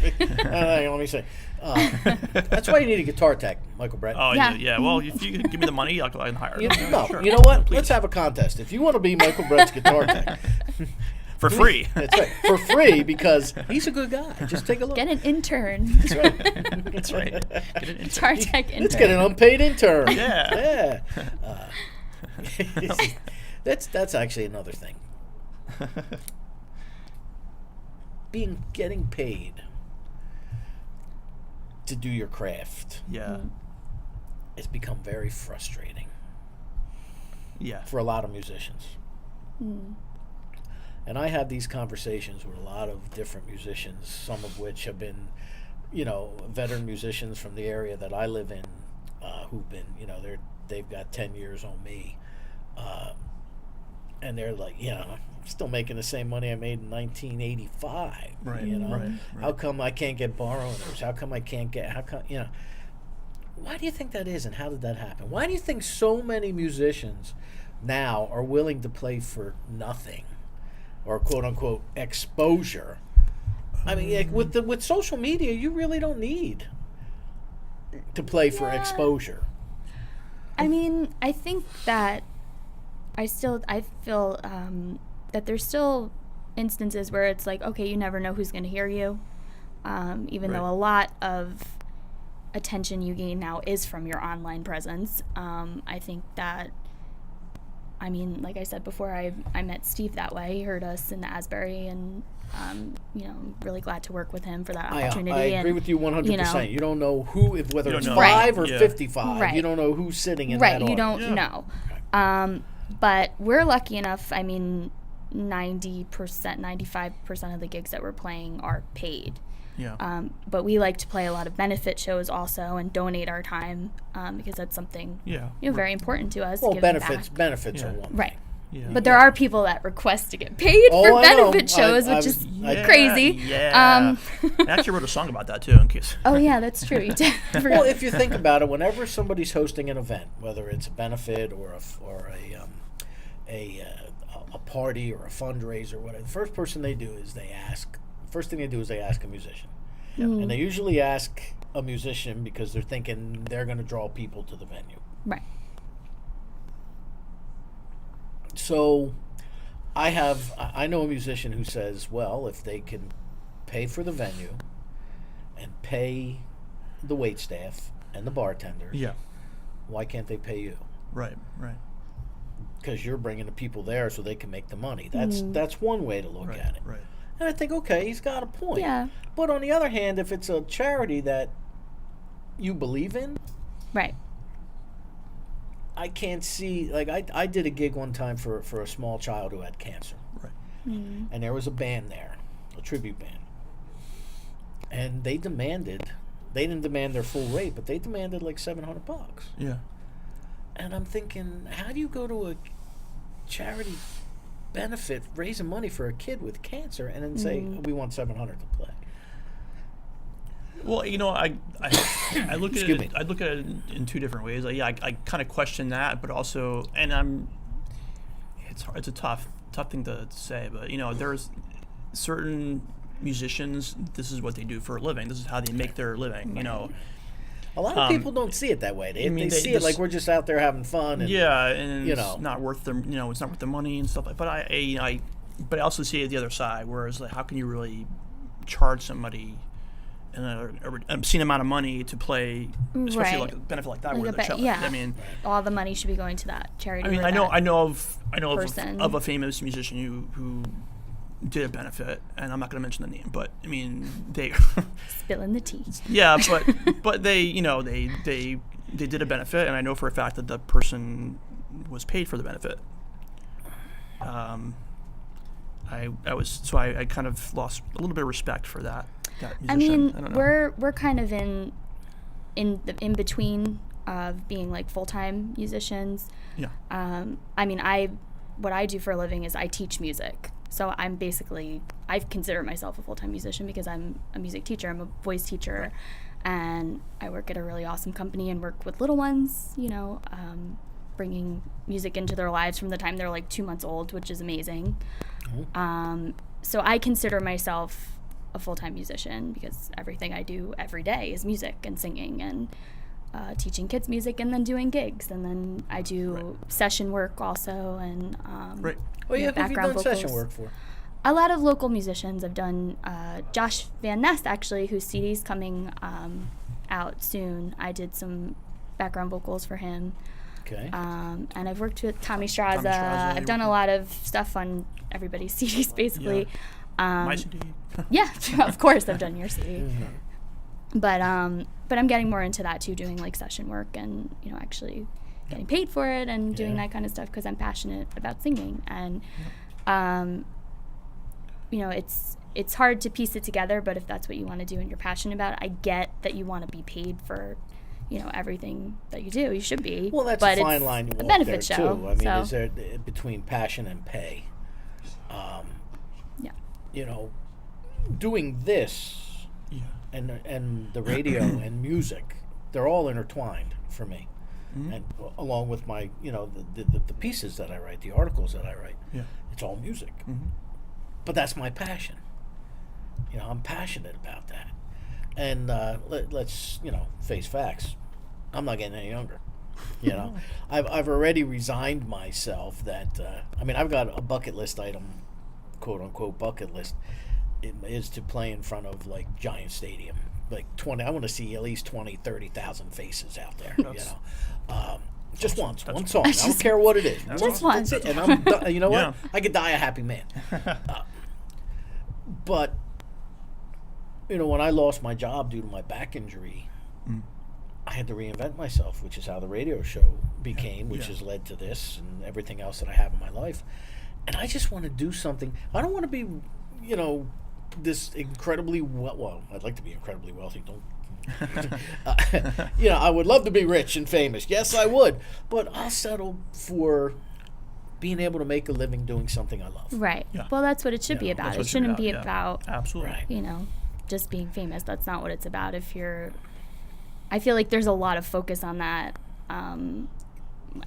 let me say, that's why you need a guitar tech, Michael Brett. Oh Yeah. yeah. Well, if you give me the money, I'll go and hire. You, them. no, Sure. you know what? Please. Let's have a contest. If you want to be Michael Brett's guitar tech, For free. that's right, for free, because he's a good guy. Just take a look. Get an intern. That's right. That's right. Get an intern. Guitar tech intern. Let's get an unpaid intern. Yeah. Yeah. That's actually another thing. Getting paid to do your craft Yeah. has become very frustrating Yeah. for a lot of musicians. Mm. And I have these conversations with a lot of different musicians, some of which have been, veteran musicians from the area that I live in, who've been, they've got 10 years on me. And they're like, I'm still making the same money I made in 1985. Right, right. How come I can't get bar owners? How come, why do you think that is, and how did that happen? Why do you think so many musicians now are willing to play for nothing, or quote unquote exposure? I mean, with social media, you really don't need to play for Yeah. exposure. I mean, I think that I feel that there's still instances where it's like, okay, you never know who's going to hear you, even though Right. a lot of attention you gain now is from your online presence. I think that, like I said before, I met Steve that way. He heard us in the Asbury, and I'm really glad to work with him for that opportunity. I agree with you 100%. You don't know whether You it's don't know. 5 or Right. 55. Right. You don't know who's sitting in Right, that you audience. don't know. But we're lucky enough, 90%, 95% of the gigs that we're playing are paid. Yeah. But we like to play a lot of benefit shows also and donate our time because that's something Yeah. very important to us. Well, giving benefits Yeah. are one. Right. Yeah. But there are people that request to get paid for I know. benefit shows, I which is Yeah, crazy. Yeah. I actually wrote a song about that too, in case. Oh yeah, that's true. You did. I forgot. Well, if you think about it, whenever somebody's hosting an event, whether it's a benefit or a party or a fundraiser, whatever, the first thing they do is they ask a musician, and they usually ask a musician because they're thinking they're going to draw people to the venue. Right. So, I know a musician who says, well, if they can pay for the venue and pay the wait staff and the bartenders, Yeah. why can't they pay you? Right. Right. Because you're bringing the people there so they can make the money. That's one way to look Right. at it. Right. And I think, okay, he's got a point. Yeah. But on the other hand, if it's a charity that you believe in, Right. I can't see, like, I did a gig one time for a small child who had cancer. Right. And there was a band there, a tribute band. And they didn't demand their full rate, but they demanded like $700. Yeah. And I'm thinking, how do you go to a charity benefit raising money for a kid with cancer and then say, we want $700 to play? Well, I look at Excuse me. it. I look at it in two different ways. I kind of question that, but also, and it's hard. It's a tough thing to say, but there's certain musicians, this is what they do for a living. This is how they make their living. You know. A lot of people don't see it that way. They see it like we're just out there having fun. And, and you it's know, not worth their, it's not worth the money and stuff like. But I also see it the other side, whereas like, how can you really charge somebody an obscene amount of money to play, especially like a benefit like that, where they're cello. Yeah, I mean, all the money should be going to that charity. I mean, I know of a famous musician who did a benefit, and I'm not going to mention the name, but I mean, they spilling the tea. Yeah, but they they did a benefit, and I know for a fact that the person was paid for the benefit. I kind of lost a little bit of respect for that musician. I mean, we're kind of in between of being like full-time musicians. Yeah. I mean, what I do for a living is I teach music. So I consider myself a full-time musician because I'm a music teacher. I'm a voice teacher. Right. And I work at a really awesome company and work with little ones, bringing music into their lives from the time they're like 2 months old, which is amazing. Mm-hmm. So I consider myself a full-time musician because everything I do every day is music and singing and teaching kids music and then doing gigs. And then I do session work also and Well, have you done vocals. session work for? A lot of local musicians. I've done Josh Van Ness, actually, whose CD's coming out soon. I did some background vocals for him. Okay. And I've worked with Tommy Straza. I've done a lot of stuff on everybody's CDs, basically. Yeah. My CD. Yeah, of course I've done your CD. Mm-hmm. But I'm getting more into that too, doing like session work and actually getting paid for it and doing that kind of stuff because I'm passionate about singing and it's hard to piece it together, but if that's what you want to do and you're passionate about it, I get that you want to be paid for everything that you do. You should be. Well, that's but a fine line you a walk benefit there show, too. I mean, so. is there between passion and pay? Doing this and the radio and music, they're all intertwined for me. Mm-hmm. And along with my, the pieces that I write, the articles that I write, it's all music. Mm-hmm. But that's my passion. I'm passionate about that. And let's face facts. I'm not getting any younger. I've already resigned myself that I've got a bucket list item, quote unquote bucket list. It is to play in front of like giant stadium, like 20. I want to see at least 20, 30,000 faces out there. Just once, one song. I don't care what it is. Just once. That's it. And I'm done. You know what? I could die a happy man. But when I lost my job due to my back injury, I had to reinvent myself, which is how the radio show became, which has led to this and everything else that I have in my life. And I just want to do something. I don't want to be, this incredibly well, I'd like to be incredibly wealthy. Don't. I would love to be rich and famous. Yes, I would. But I'll settle for being able to make a living doing something I love. Right. Yeah. Well, that's what it should be about. It shouldn't be about, absolutely. Just being famous. That's not what it's about. I feel like there's a lot of focus on that. I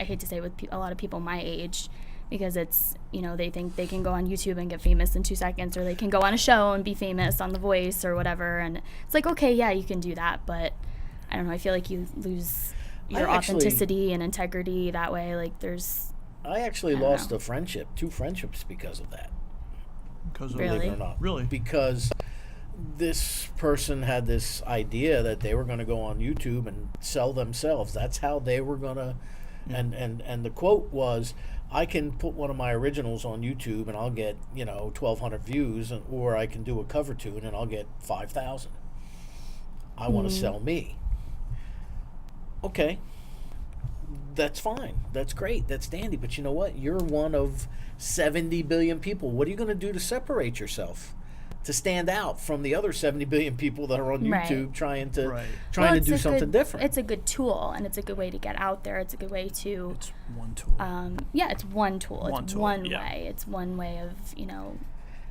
hate to say with a lot of people my age, because it's, they think they can go on YouTube and get famous in 2 seconds, or they can go on a show and be famous on The Voice or whatever. And it's like, okay, yeah, you can do that, but I don't know. I feel like you lose your authenticity and integrity that way. Like I actually lost a friendship, 2 friendships because of that. Because of really? Believe it or not. Really? Because this person had this idea that they were going to go on YouTube and sell themselves. That's how they were going to, and the quote was, I can put one of my originals on YouTube and I'll get 1,200 views, or I can do a cover tune and I'll get 5,000. I want to sell me. Okay, that's fine. That's great. That's dandy. But you know what? You're one of 70 billion people. What are you going to do to separate yourself, to stand out from the other 70 billion people that are on YouTube trying to do something different? It's a good tool, and it's a good way to get out there. It's a good way to. It's one tool. It's one tool. It's one way. It's one way of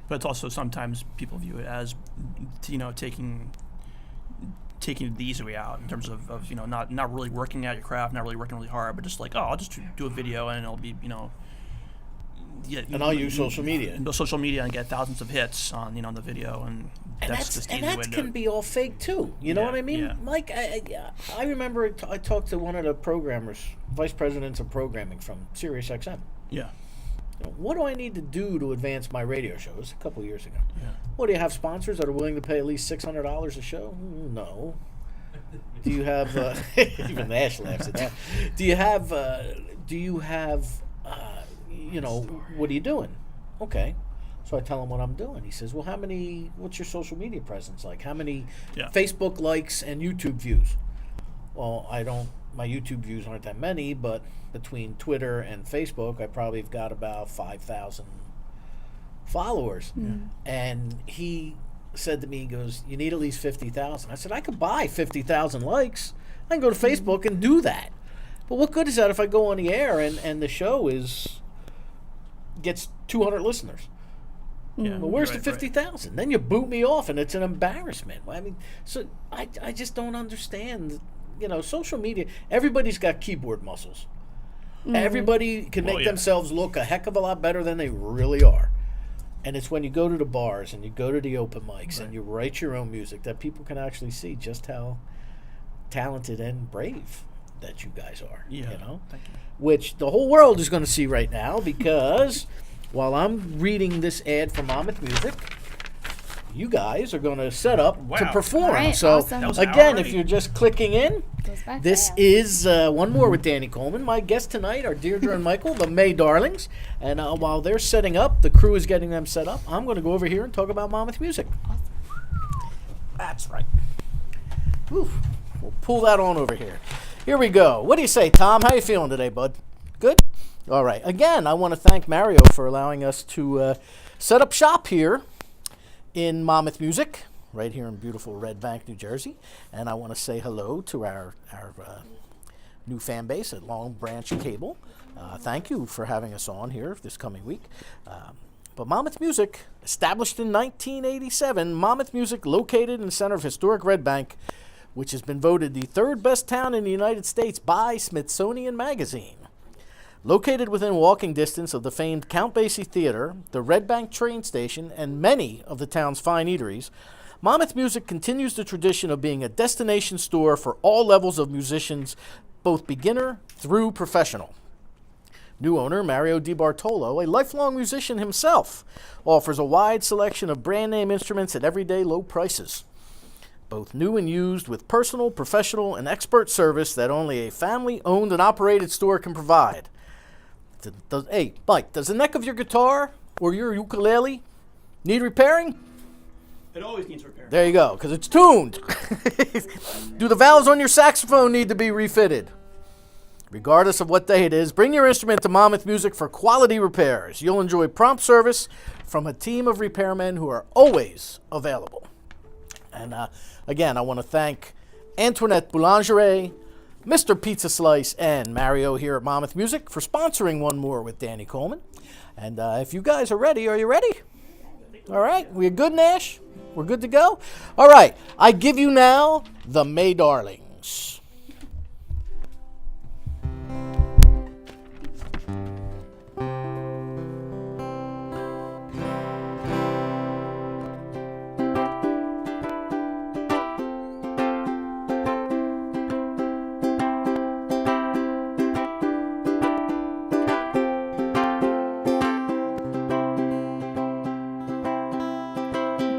But it's also sometimes people view it as taking the easy way out in terms of not really working at your craft, not really working really hard, but just like, I'll just do a video and it'll be And I'll use social media. Social media and get thousands of hits on the video, and that's just the easy way to do can it. be all fake too. You know what I mean? Yeah. Mike, I remember I talked to one of the programmers, vice presidents of programming from SiriusXM. Yeah. What do I need to do to advance my radio show? It was a couple years ago. Yeah. Well, do you have sponsors that are willing to pay at least $600 a show? No. Do you have? Even Nash laughs at that. Do you have? What are you doing? Okay. So I tell him what I'm doing. He says, well, what's your social media presence like? How many Facebook likes and YouTube views? Well, my YouTube views aren't that many, but between Twitter and Facebook, I probably have got about 5,000 followers. Mm. And he said to me, he goes, you need at least 50,000. I said, I could buy 50,000 likes. I can go to Facebook and do that. But what good is that if I go on the air and the show gets 200 listeners? Yeah. Well, where's the 50,000? Then you boot me off, and it's an embarrassment. I mean, so I just don't understand. Social media. Everybody's got keyboard muscles. Mm. Everybody can make themselves look a heck of a lot better than they really are. And it's when you go to the bars and you go to the open mics and you write your own music that people can actually see just how talented and brave that you guys are. Yeah. Thank you. Which the whole world is going to see right now because while I'm reading this ad for Monmouth Music, you guys are going to set up to perform. All right, so awesome. again, if you're just clicking in, this fast. is One More with Danny Coleman. My guests tonight are Deirdre and Michael, the May Darlings. And while they're setting up, the crew is getting them set up, I'm going to go over here and talk about Monmouth Music. Awesome. That's right. Whew. We'll pull that on over here. Here we go. What do you say, Tom? How you feeling today, bud? Good? All right. Again, I want to thank Mario for allowing us to set up shop here in Monmouth Music, right here in beautiful Red Bank, New Jersey. And I want to say hello to our new fan base at Long Branch Cable. Thank you for having us on here this coming week. But Monmouth Music, established in 1987, Monmouth Music, located in the center of historic Red Bank, which has been voted the third best town in the United States by Smithsonian Magazine. Located within walking distance of the famed Count Basie Theater, the Red Bank train station, and many of the town's fine eateries, Monmouth Music continues the tradition of being a destination store for all levels of musicians, both beginner through professional. New owner Mario DiBartolo, a lifelong musician himself, offers a wide selection of brand name instruments at everyday low prices, both new and used, with personal, professional, and expert service that only a family-owned and operated store can provide. Hey, Mike, does the neck of your guitar or your ukulele need repairing? It always needs repair. There you go, because it's tuned. Do the valves on your saxophone need to be refitted? Regardless of what day it is, bring your instrument to Monmouth Music for quality repairs. You'll enjoy prompt service from a team of repairmen who are always available. And again, I want to thank Antoinette Boulangerie, Mr. Pizza Slice, and Mario here at Monmouth Music for sponsoring One More with Danny Coleman. And if you guys are ready, are you ready? All right, we're good, Nash? We're good to go? All right, I give you now the May Darlings.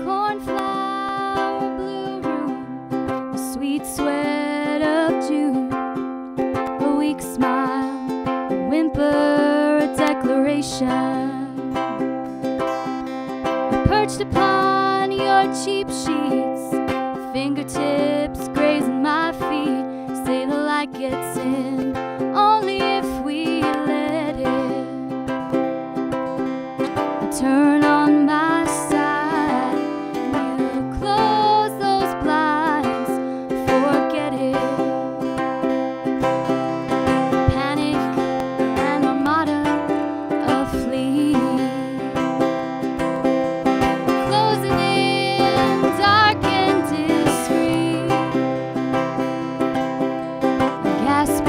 Cornflower blue room, the sweet sweat of June, a weak smile, a whimper, a declaration, perched upon your cheap sheets, fingertips grazing my feet, say the light gets in, only if we let it. Turn on my side, you close those blinds, forget it. Panic and armada of fleas, closing in, dark and discreet. Gasp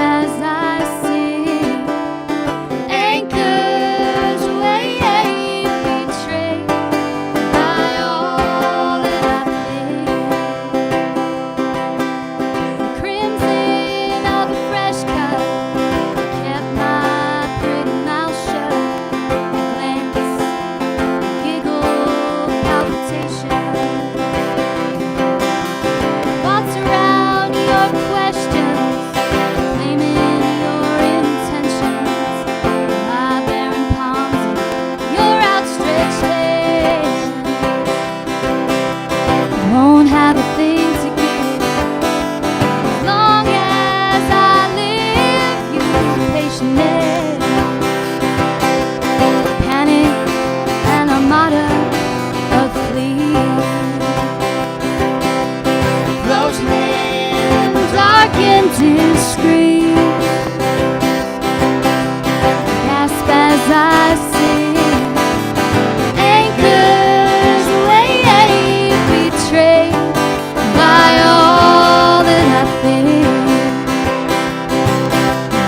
minute. Panic and armada of fleas, closing in, dark and discreet. Gasp as I sing, anchors weigh betrayed by all that I think,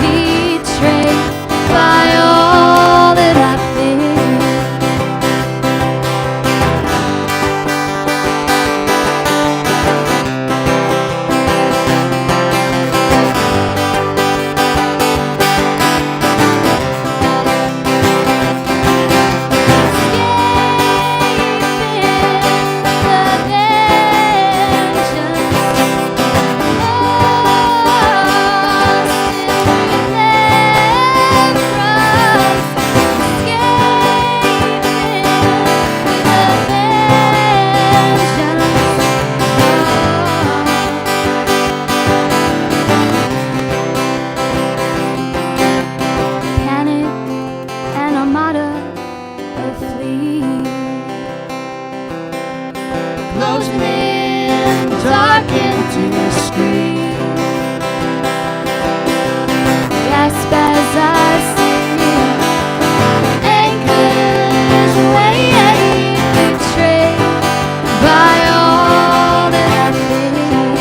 betrayed by all that I think. Panic and armada of fleas, closing in, dark and discreet. Gasp as I sing, anchors weigh betrayed by all that I think,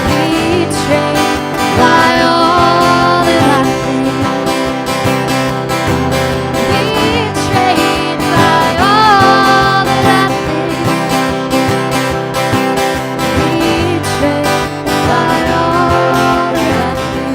betrayed by all that I think, betrayed by all that I think, betrayed by all that I think.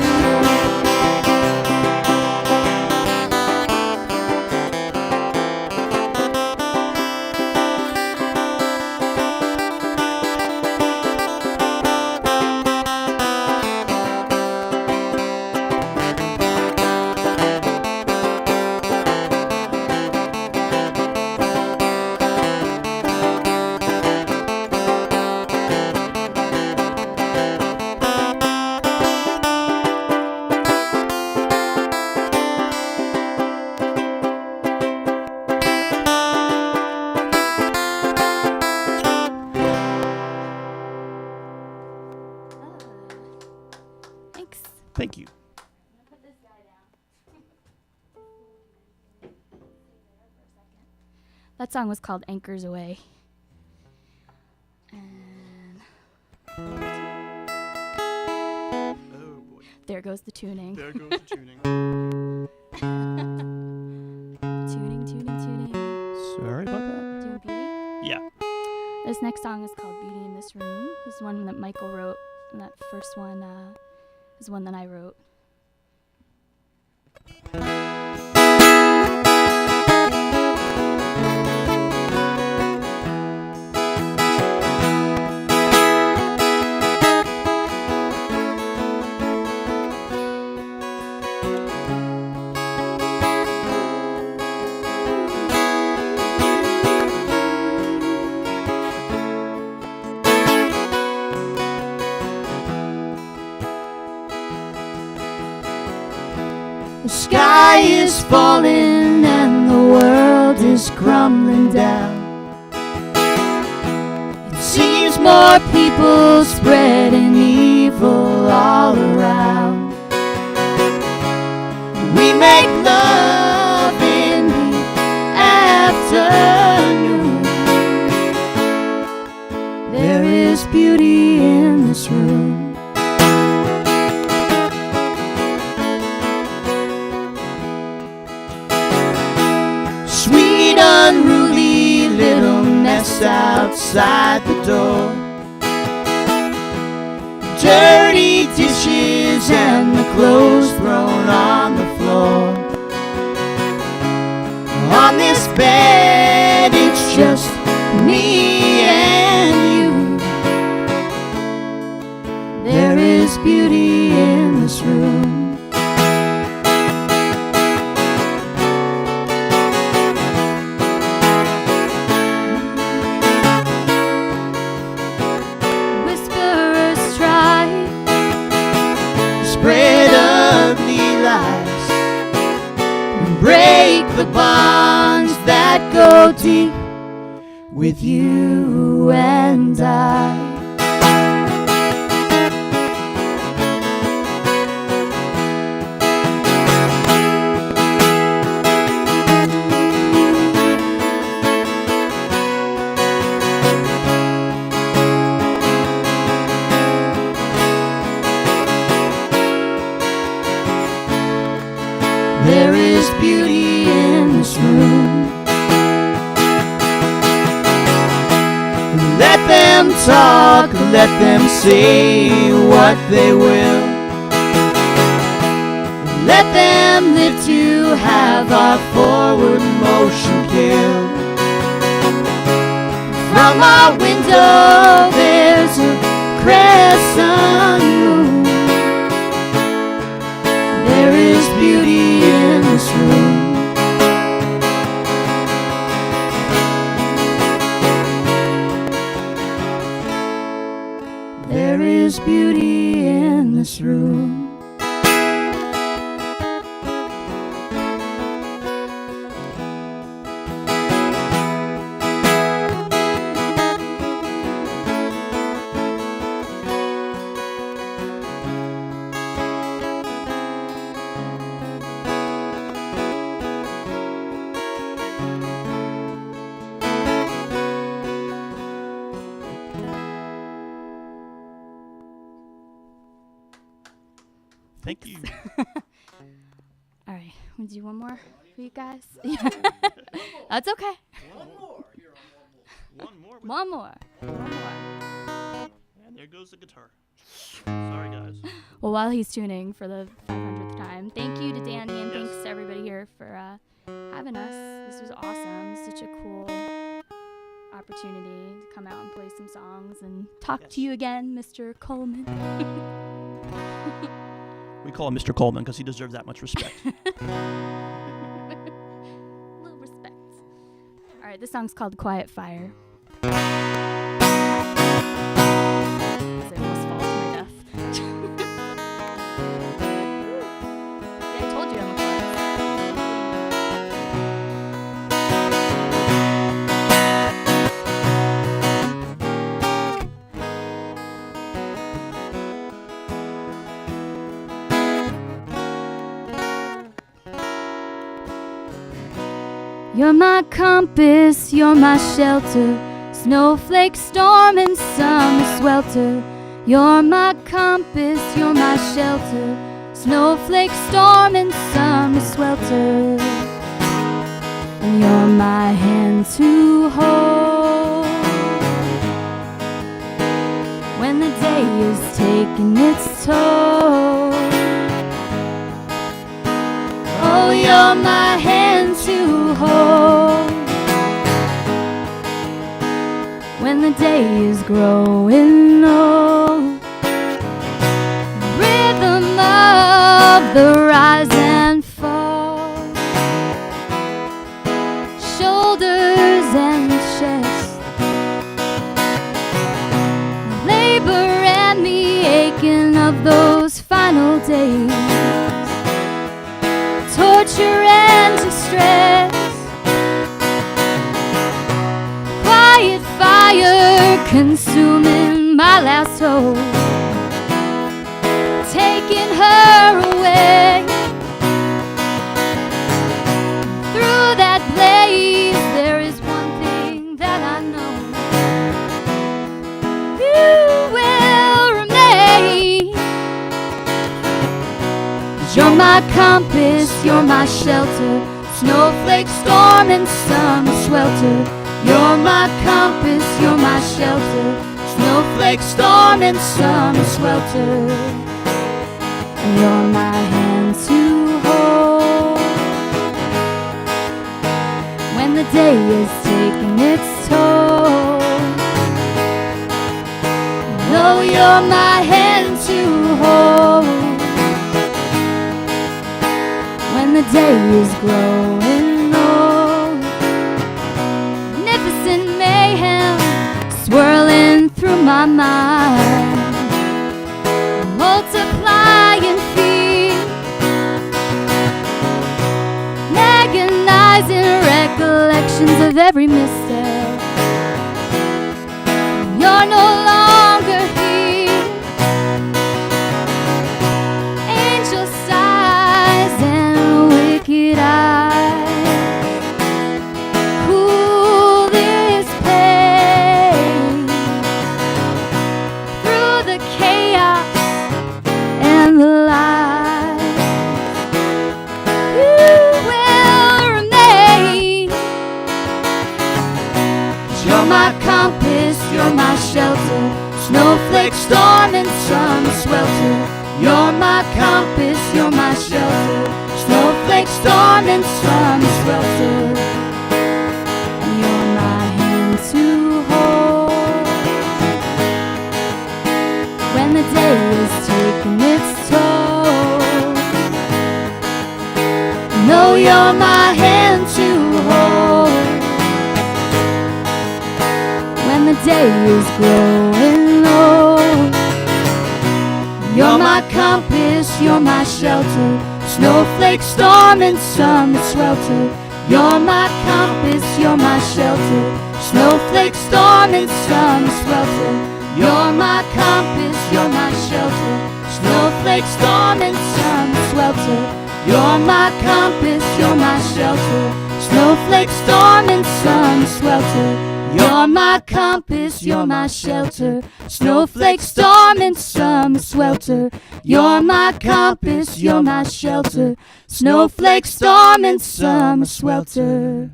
Thanks. Thank you. That song was called Anchors Away. And Oh boy. there goes the tuning. There goes the tuning. Tuning. Sorry about that. Doing beauty. Yeah. This next song is called Beauty in This Room. This is one that Michael wrote, and that first one is one that I wrote. The sky is falling and the world is crumbling down. It seems more people spreading evil all around. We make love in the afternoon. There is beauty in this room. Sweet unruly little mess outside the door. Dirty dishes and the clothes thrown on the floor. On this bed it's just me and you. There is beauty in this room. Spread a the bonds that go deep with you and I. There is beauty in this room. Let them talk, let them say what they will. Let them live to have our forward motion kill. From our window there's a crescent moon. There is beauty in this room. There is beauty in this room. Thank you. All right, we'll do one more for you guys. Yeah. That's okay. One more. One more. And there goes the guitar. Sorry, guys. Well, while he's tuning for the 500th time, thank you to Danny and thanks to everybody here for having us. This was awesome. Such a cool opportunity to come out and play some songs and talk to you again, Mr. Coleman. We call him Mr. Coleman because he deserves that much respect. Little respect. All right, this song's called Quiet Fire. As I almost fall to my death. Yeah, I told you I'm a chorus. You're my compass, you're my shelter. Snowflake storm and summer swelter. You're my compass, you're my shelter. Snowflake storm and summer swelter. And you're my hand to hold when the day is taking its toll. Oh, you're my hand to hold when the day is growing old. Rhythm of the rise and fall, shoulders and chest, labor and me aching of those final days, torture and distress. Quiet fire consuming my last hope, taking her away. Through that blaze there is one thing that I know: you will remain. 'Cause you're my compass, you're my shelter. Snowflake storm and summer swelter. You're my compass, you're my shelter. Snowflake storm and summer swelter. And you're my hand to hold when the day is taking its toll. Oh, you're my hand to hold when the day is growing old. Magnificent mayhem swirling through my mind, multiplying feet, agonizing with every misstep. You're no longer here. Angel sighs and wicked eyes cool this pain through the chaos and the lies. You will remain. 'Cause you're my compass, you're my shelter. Snowflake, storm, and sun swelter. You're my compass, you're my shelter. Snowflake, storm, and sun swelter. And you're my hand to hold when the day is taking its toll. No, you're my hand to hold when the day is growing old. You're my compass, you're my shelter. Snowflake, storm, and sun swelter. You're my compass, you're my shelter. Snowflake, storm, and sun swelter. You're my compass, you're my shelter. Snowflake, storm, and sun swelter. You're my compass, you're my shelter. Snowflake, storm, and sun swelter. You're my compass, you're my shelter. Snowflake, storm, and summer swelter. You're my compass, you're my shelter. Snowflake, storm, and summer swelter.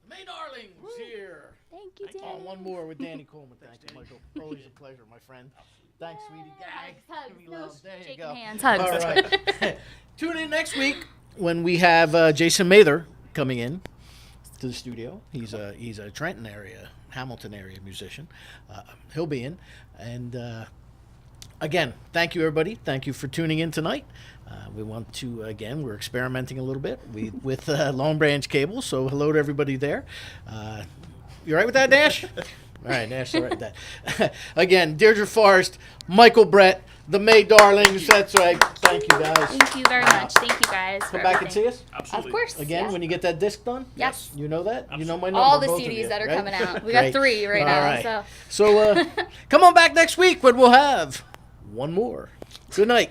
May Darlings here. Thank you, On One More with Danny Coleman. Thank you, Michael. Always a pleasure, my friend. Thanks, sweetie. Hugs, Give me love. There you shaking go. hands, hugs. All right. Tune in next week when we have Jason Mather coming in to the studio. He's a Trenton area, Hamilton area musician. He'll be in. And again, thank you, everybody. Thank you for tuning in tonight. We want to, again, we're experimenting a little bit with Long Branch Cable, so hello to everybody there. You all right with that, Nash? All right, Nash, all right with that. Again, Deirdre Forrest, Michael Brett, the May Darlings. That's right. Thank you, guys. Thank you very much. Thank you guys. Come back and see us. Absolutely. Of course. Again, yeah. when you get that disc done? Yes. You know that? You know my number, All the both of CDs you, that are right? coming out. We Great. got 3 right now. All right. So So come on back next week when we'll have one more. Good night.